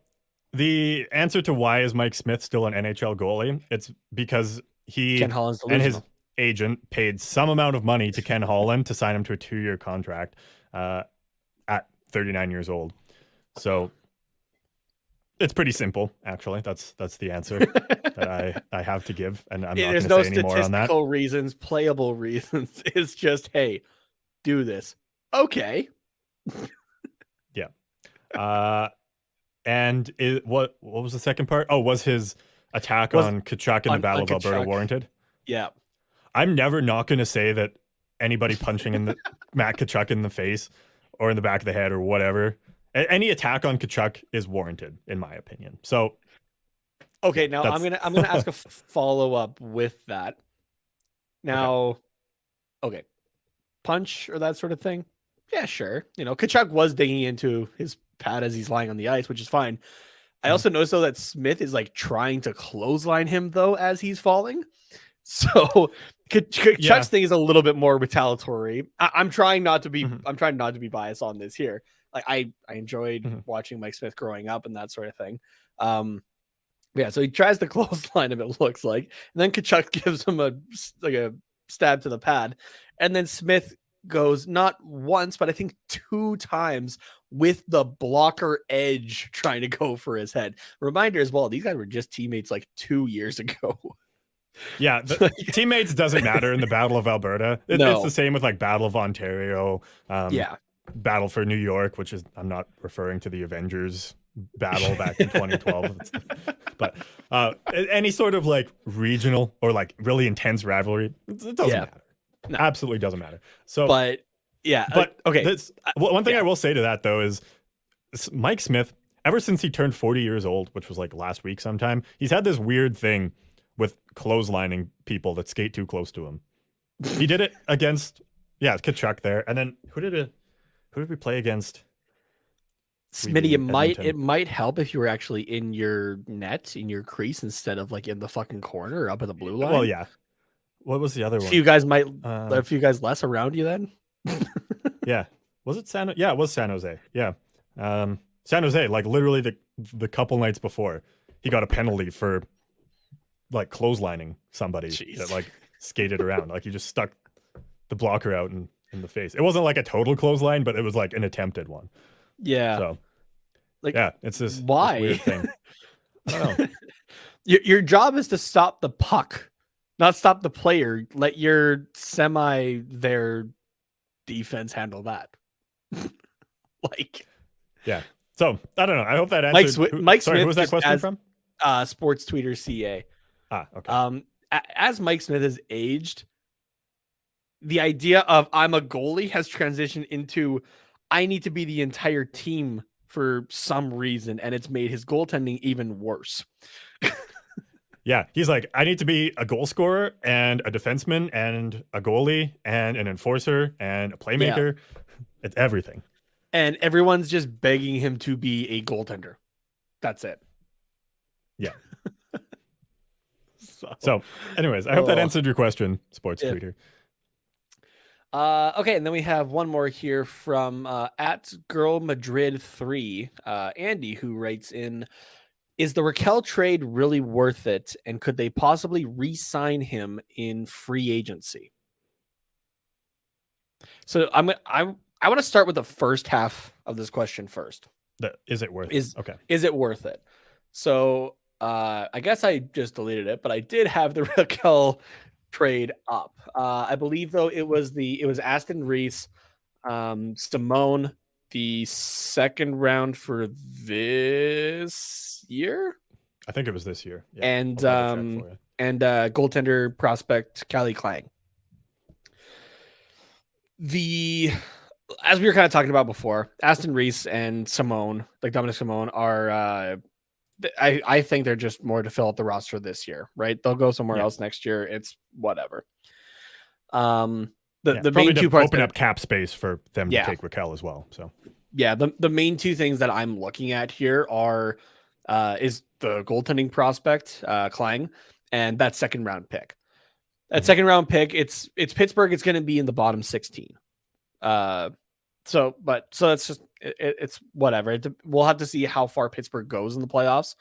the answer to why is Mike Smith still an NHL goalie, it's because he Ken Holland's and his delusional. agent paid some amount of money to Ken Holland to sign him to a 2-year contract at 39 years old. So it's pretty simple, actually. That's the answer that I have to give, and I'm not going to say any more on that. There's no statistical reasons, playable reasons. It's just, hey, do this. Okay. Yeah. And what was the second part? Oh, was his attack on Tkachuk in the Battle of Alberta warranted? Yeah. I'm never not going to say that anybody punching in the Matt Tkachuk in the face or in the back of the head or whatever, any attack on Tkachuk is warranted, in my opinion. So, okay, now I'm gonna ask a follow up with that. Now, okay, punch or that sort of thing. Yeah, sure. You know, Tkachuk was digging into his pad as he's lying on the ice, which is fine. I also noticed though that Smith is like trying to clothesline him though as he's falling. So Tkachuk's thing is a little bit more retaliatory. I'm trying not to be. I'm trying not to be biased on this here. Like I enjoyed watching Mike Smith growing up and that sort of thing. Yeah. So he tries to clothesline him. It looks like, and then Tkachuk gives him a stab to the pad, and then Smith goes not once, but I think 2 times with the blocker edge trying to go for his head. Reminder as well, these guys were just teammates like 2 years ago. Yeah, teammates doesn't matter in the Battle of Alberta. It's the same with like Battle of Ontario. Battle for New York, which is, I'm not referring to the Avengers battle back in 2012. But any sort of like regional or like really intense rivalry, it doesn't matter. No. Absolutely doesn't matter. So, but okay. One thing I will say to that though is Mike Smith, ever since he turned 40 years old, which was like last week sometime, he's had this weird thing with clotheslining people that skate too close to him. He did it against Tkachuk there, and then who did we play against? Smitty, it might help if you were actually in your net, in your crease, instead of like in the fucking corner or up at the blue line. Well, yeah. What was the other one? A few guys less around you then. Yeah. Was it San? Yeah, it was San Jose. Yeah. San Jose, like literally the couple nights before, he got a penalty for like clotheslining somebody that like skated around. Like he just stuck the blocker out and in the face. It wasn't like a total clothesline, but it was like an attempted one. Yeah. So, like, yeah, it's this why? this weird thing. I don't know. Your job is to stop the puck, not stop the player. Let your their defense handle that. Like, yeah. So I don't know. I hope that answered. Mike Smith. Who was that question from? Sports Tweeter CA. Okay. As Mike Smith has aged, the idea of I'm a goalie has transitioned into I need to be the entire team for some reason, and it's made his goaltending even worse. Yeah, he's like, I need to be a goal scorer and a defenseman and a goalie and an enforcer and a playmaker. Yeah. It's everything. And everyone's just begging him to be a goaltender. That's it. Yeah. So anyways, I hope that answered your question, Sports Tweeter. Okay, and then we have one more here from at Girl Madrid 3, Andy, who writes in, is the Raquel trade really worth it? And could they possibly re-sign him in free agency? So I want to start with the first half of this question first. Is it worth it? Okay. Is it worth it? So I guess I just deleted it, but I did have the Raquel trade up. I believe though it was Aston Reese, Simone, the second round for this year. I think it was this year. Yeah, and goaltender prospect Callie Klang. As we were kind of talking about before, Aston Reese and Simone, like Dominic Simone, are I think they're just more to fill out the roster this year, right? They'll go somewhere else next year. It's whatever. The main two parts open up cap space for them to take Raquel as well. So yeah, the main two things that I'm looking at here are is the goaltending prospect, Klang, and that second round pick. That second round pick, it's Pittsburgh. It's going to be in the bottom 16. So that's just it's whatever. We'll have to see how far Pittsburgh goes in the playoffs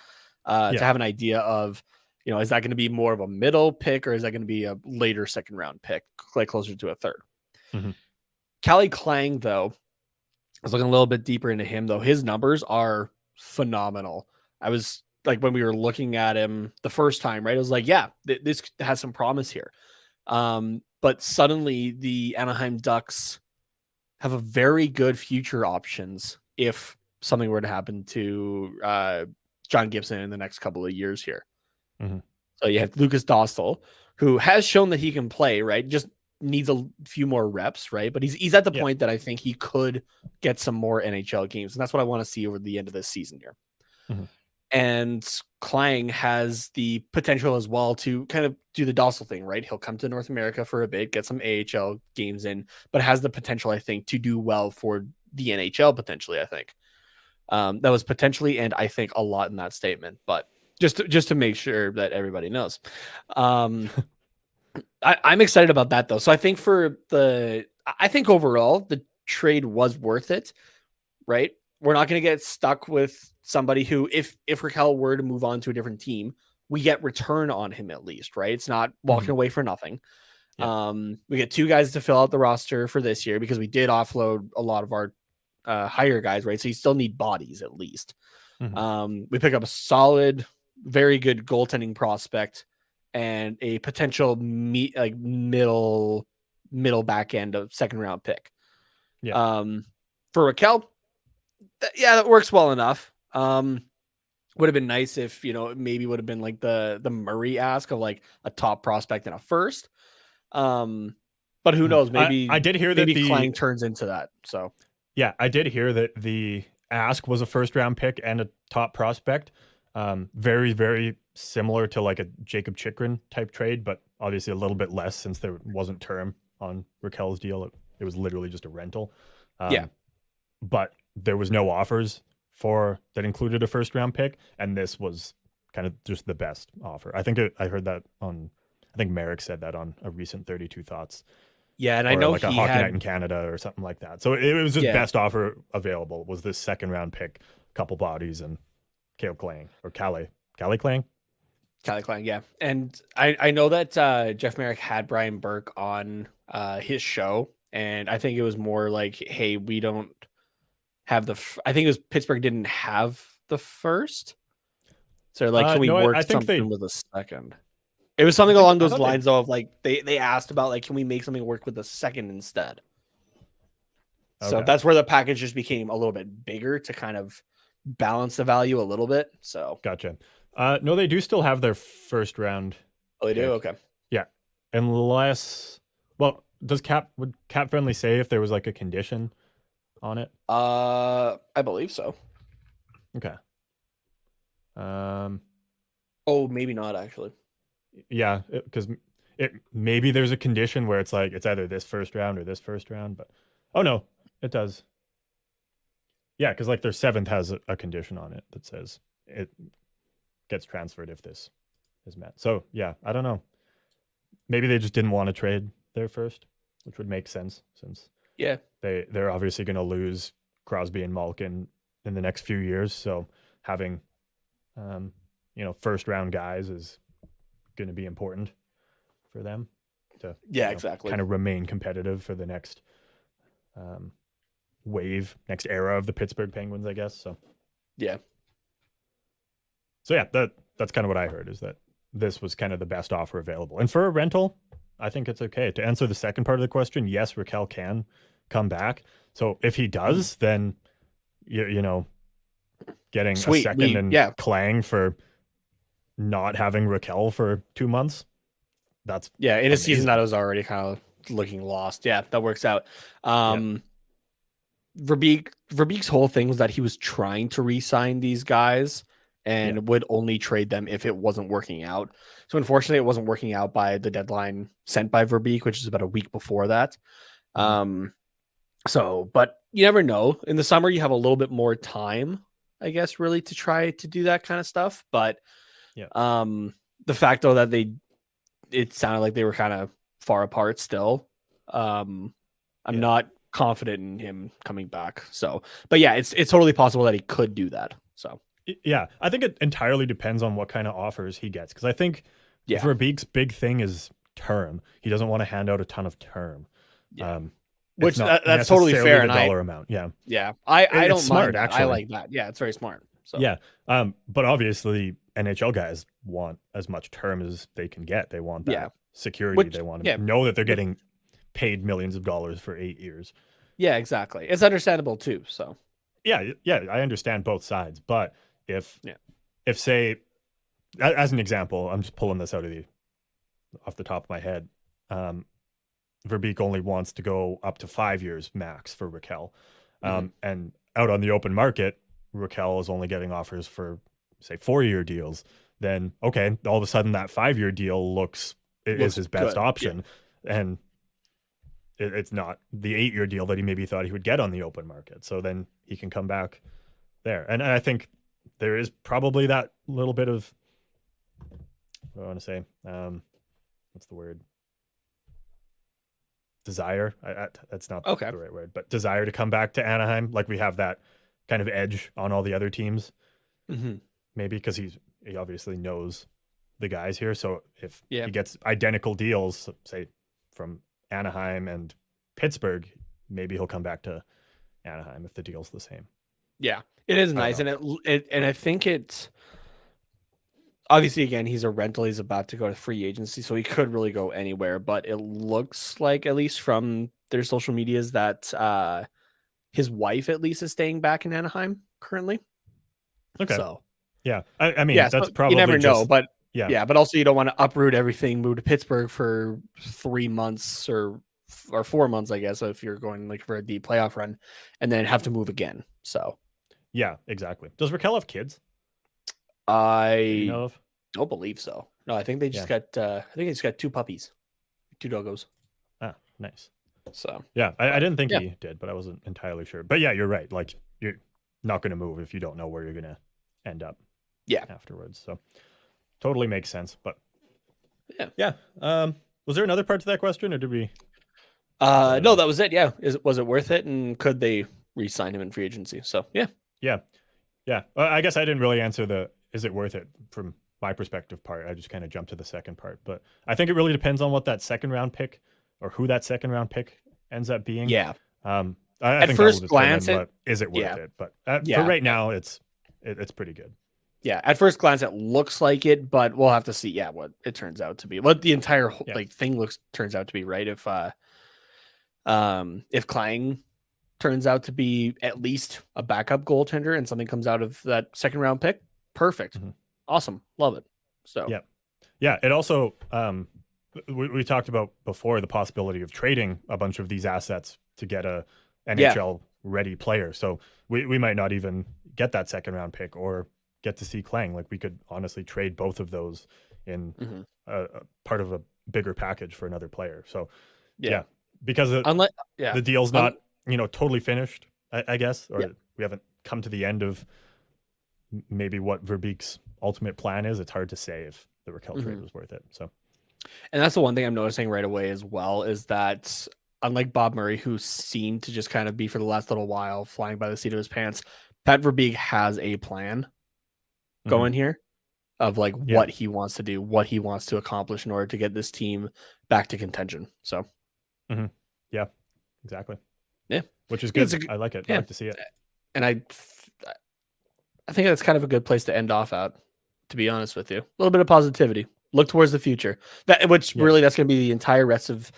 to have an idea of, is that going to be more of a middle pick or is that going to be a later second round pick, like closer to a third? Mm-hmm. Callie Klang, though, I was looking a little bit deeper into him, though. His numbers are phenomenal. I was like, when we were looking at him the first time, right? I was like, yeah, this has some promise here. But suddenly the Anaheim Ducks have a very good future options if something were to happen to John Gibson in the next couple of years here. Mm-hmm. So you have Lucas Dostal, who has shown that he can play, right? Just needs a few more reps, right? But he's at the point that I think he could get some more NHL games, and that's what I want to see over the end of this season here. Mm-hmm. And Klang has the potential as well to kind of do the Dostal thing, right? He'll come to North America for a bit, get some AHL games in, but has the potential, I think, to do well for the NHL potentially, I think. That was potentially, and I think a lot in that statement, but just to make sure that everybody knows. I'm excited about that though. So I think I think overall the trade was worth it, right? We're not going to get stuck with somebody who, if Raquel were to move on to a different team, we get return on him at least, right? It's not walking away for nothing. Yeah. We get two guys to fill out the roster for this year because we did offload a lot of our higher guys, right? So you still need bodies at least. Mm-hmm. We pick up a solid, very good goaltending prospect and a potential middle back end of second round pick. Yeah. For Raquel, that works well enough. Would have been nice if, maybe would have been like the Murray ask of like a top prospect and a first. But who knows? Maybe I did hear that maybe Klang turns into that. So yeah, I did hear that the ask was a first round pick and a top prospect. Very, very similar to like a Jacob Chikrin type trade, but obviously a little bit less since there wasn't term on Raquel's deal. It was literally just a rental. But there was no offers that included a first round pick, and this was kind of just the best offer. I think I heard that I think Merrick said that on a recent 32 Thoughts. Yeah, and I know like a Hockey Night in Canada or something like that. So it was just best offer available was this second round pick, couple bodies, and Caleb Klang or Callie Klang. Callie Klang, yeah. And I know that Jeff Merrick had Brian Burke on his show, And I think it was more like, hey, we don't have I think it was Pittsburgh didn't have the first. So like, can we work I think something with a second? It was something along those lines, though, of like they asked about like, can we make something work with the second instead? So that's where the package just became a little bit bigger to kind of balance the value a little bit. So gotcha. No, they do still have their first round. Oh, they do? Okay. Yeah. Unless, well, would Cap Friendly say if there was like a condition on it? I believe so. Okay. Oh, maybe not actually. Yeah, because maybe there's a condition where it's like it's either this first round or this first round, but oh no, it does. Yeah, because like their 7th has a condition on it that says it gets transferred if this is met. So yeah, I don't know. Maybe they just didn't want to trade their first, which would make sense since they're obviously going to lose Crosby and Malkin in the next few years. So having first round guys is going to be important for them to exactly kind of remain competitive for the next next era of the Pittsburgh Penguins, I guess. So yeah, that's kind of what I heard, is that this was kind of the best offer available. And for a rental, I think it's okay. To answer the second part of the question, yes, Rakell can come back. So if he does, then getting a second and Klang for not having Rakell for 2 months, that's in amazing. a season that was already kind of looking lost. Yeah, that works out. Verbeek's whole thing was that he was trying to re-sign these guys and would only trade them if it wasn't working out. So unfortunately, it wasn't working out by the deadline sent by Verbeek, which is about a week before that. But you never know. In the summer, you have a little bit more time, I guess, really to try to do that kind of stuff. But the fact, though, that it sounded like they were kind of far apart still. I'm not confident in him coming back. So, but yeah, it's totally possible that he could do that. So. Yeah, I think it entirely depends on what kind of offers he gets. Because I think Verbeek's big thing is term. He doesn't want to hand out a ton of term. Which that's totally fair. The dollar amount. Yeah. I don't smart, mind that. actually. I like that. Yeah, it's very smart. So. Yeah. But obviously NHL guys want as much term as they can get. They want that security. They want to know that they're getting paid millions of dollars for 8 years. Yeah, exactly. It's understandable too. So. Yeah, I understand both sides, but if say, as an example, I'm just pulling this off the top of my head, Verbeek only wants to go up to 5 years max for Rakell, and out on the open market, Rakell is only getting offers for say 4-year deals. Then okay, all of a sudden that 5-year deal is his best option, and it's not the 8-year deal that he maybe thought he would get on the open market. So then he can come back there. And I think there is probably that little bit of, what do I want to say? What's the word? Desire. That's not the right word, but desire to come back to Anaheim. Like we have that kind of edge on all the other teams. Maybe because he obviously knows the guys here. So if he gets identical deals, say from Anaheim and Pittsburgh, maybe he'll come back to Anaheim if the deal's the same. Yeah, it is nice, and I think it's obviously, again, he's a rental. He's about to go to free agency, so he could really go anywhere. But it looks like, at least from their social medias, that his wife at least is staying back in Anaheim currently. Okay. So yeah, I mean that's probably you never know, but yeah, but also you don't want to uproot everything, move to Pittsburgh for 3 months or 4 months, I guess, if you're going like for a deep playoff run, and then have to move again. So yeah, exactly. Does Raquel have kids? I don't believe so. No, I think they just got 2 puppies, 2 doggos. Ah, nice. So yeah, I didn't think he did, but I wasn't entirely sure. But yeah, you're right. Like you're not going to move if you don't know where you're going to end up. Yeah, afterwards. So totally makes sense. But yeah. Was there another part to that question, or did we? No, that was it. Yeah, was it worth it, and could they re-sign him in free agency? So yeah. I guess I didn't really answer the is it worth it from my perspective part. I just kind of jumped to the second part, but I think it really depends on what that second round pick or who that second round pick ends up being. Yeah. I At think first that will glance, determine is it worth it? But for right now, it's pretty good. Yeah, at first glance, it looks like it, but we'll have to see. Yeah, what it turns out to be, what the entire thing turns out to be, right? If Klang turns out to be at least a backup goaltender and something comes out of that second round pick, perfect, awesome, love it. So yeah. It also we talked about before the possibility of trading a bunch of these assets to get a NHL ready player. So we might not even get that second round pick or get to see Klang. Like we could honestly trade both of those in a part of a bigger package for another player. So because the deal's not totally finished, I guess, or we haven't come to the end of maybe what Verbeek's ultimate plan is. It's hard to say if the Rakell trade was worth it. So, and that's the one thing I'm noticing right away as well is that unlike Bob Murray, who seemed to just kind of be for the last little while flying by the seat of his pants, Pat Verbeek has a plan going here of like what he wants to do, what he wants to accomplish in order to get this team back to contention. So, yeah, exactly. Yeah, which is good. I like it. I like to see it. And I think that's kind of a good place to end off at, to be honest with you. A little bit of positivity. Look towards the future. Really that's going to be the entire rest of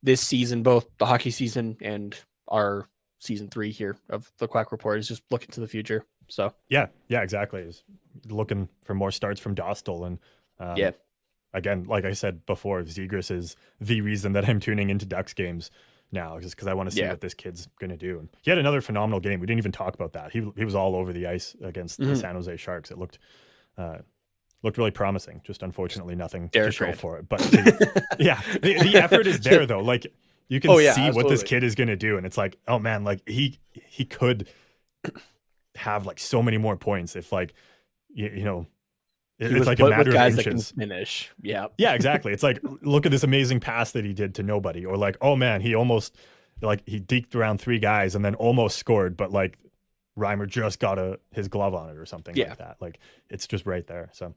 this season, both the hockey season and our season 3 here of the Quack Report is just looking to the future. So yeah, exactly. Is looking for more starts from Dostal and again, like I said before, Zegras is the reason that I'm tuning into Ducks games now, just because I want to see what this kid's going to do. And he had another phenomenal game. We didn't even talk about that. He was all over the ice against the San Jose Sharks. It looked really promising. Just unfortunately nothing to show for it. But the effort is there though. Like you can see what this kid is going to do, and it's like, oh man, like he could have like so many more points if like it's like a matter of inches. That can finish. Yeah, exactly. It's like, look at this amazing pass that he did to nobody, or like, oh man, he almost he deked around 3 guys and then almost scored, but like Reimer just got his glove on it or something like that. Like it's just right there. So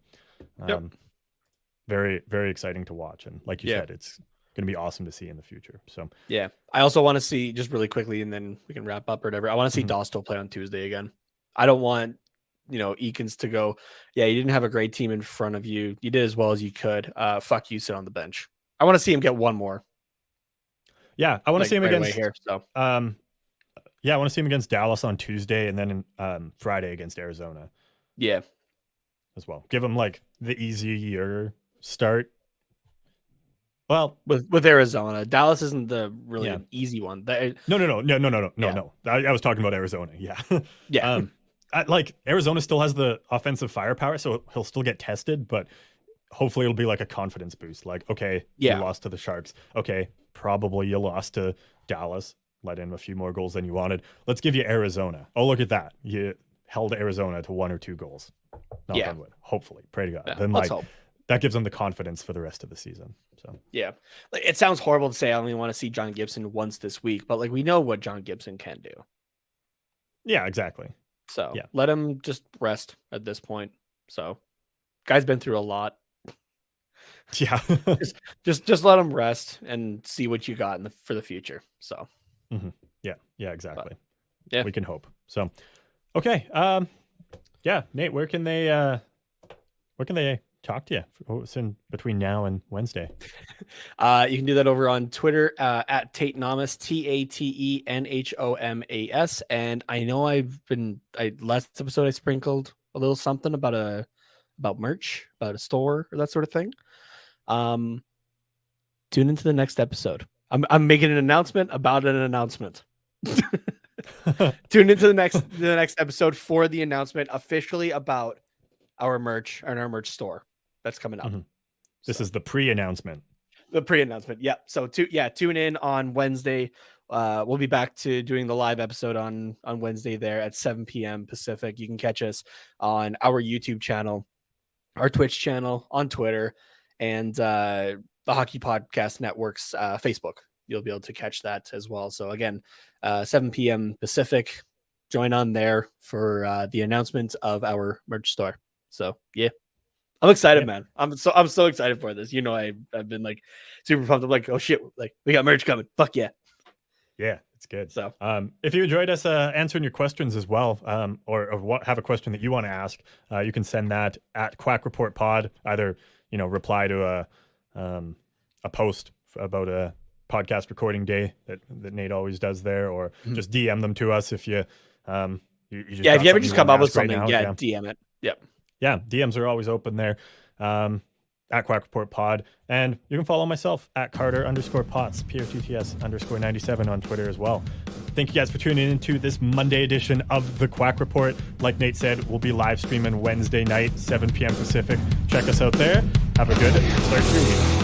very, very exciting to watch. And like you said, it's going to be awesome to see in the future. So yeah, I also want to see, just really quickly, and then we can wrap up or whatever. I want to see Dostal play on Tuesday again. I don't want Eakins to go, you didn't have a great team in front of you. You did as well as you could. Fuck you, sit on the bench. I want to see him get one more. Yeah, I want to see him against here. So I want to see him against Dallas on Tuesday and then Friday against Arizona. Yeah. As well. Give him like the easier start. Well, with Arizona, Dallas isn't the really an easy one. No. I was talking about Arizona. Yeah. Like Arizona still has the offensive firepower, so he'll still get tested, but hopefully it'll be like a confidence boost. Like, okay, you lost to the Sharks. Okay, probably you lost to Dallas, let in a few more goals than you wanted. Let's give you Arizona. Oh, look at that. You held Arizona to 1 or 2 goals. Knock on wood. Hopefully. Pray to God. Yeah, then that gives them the confidence for the rest of the season. So it sounds horrible to say I only want to see John Gibson once this week, but like we know what John Gibson can do. Yeah, exactly. So let him just rest at this point. So guy's been through a lot. Yeah. just let him rest and see what you got for the future. So yeah, exactly. But, we can hope. So okay. Nate, where can they talk to you? What's in between now and Wednesday? You can do that over on Twitter at Tatenamas, TATENHOMAS. And I know last episode I sprinkled a little something about merch, about a store or that sort of thing. Tune into the next episode. I'm making an announcement about an announcement. Tune into the next episode for the announcement officially about our merch and our merch store that's coming up. This is the pre-announcement. The pre-announcement. Yeah. So tune in on Wednesday. We'll be back to doing the live episode on Wednesday there at 7 p.m. Pacific. You can catch us on our YouTube channel, our Twitch channel, on Twitter, and the Hockey Podcast Network's Facebook. You'll be able to catch that as well. So again, 7 p.m. Pacific, join on there for the announcement of our merch store. So yeah, I'm excited, man. I'm so excited for this. I've been like super pumped. I'm like, oh shit, like we got merch coming. Fuck yeah. Yeah, it's good. So, if you enjoyed us answering your questions as well, or have a question that you want to ask, you can send that at Quack Report Pod. Either reply to a post about a podcast recording day that Nate always does there, or just DM them to us if you. If you ever just come up with something, DM it. Yep. Yeah, DMs are always open there. At Quack Report Pod. And you can follow myself at Carter_Potts, PRTTS_97 on Twitter as well. Thank you guys for tuning into this Monday edition of the Quack Report. Like Nate said, we'll be live streaming Wednesday night, 7 p.m. Pacific. Check us out there. Have a good start to your week.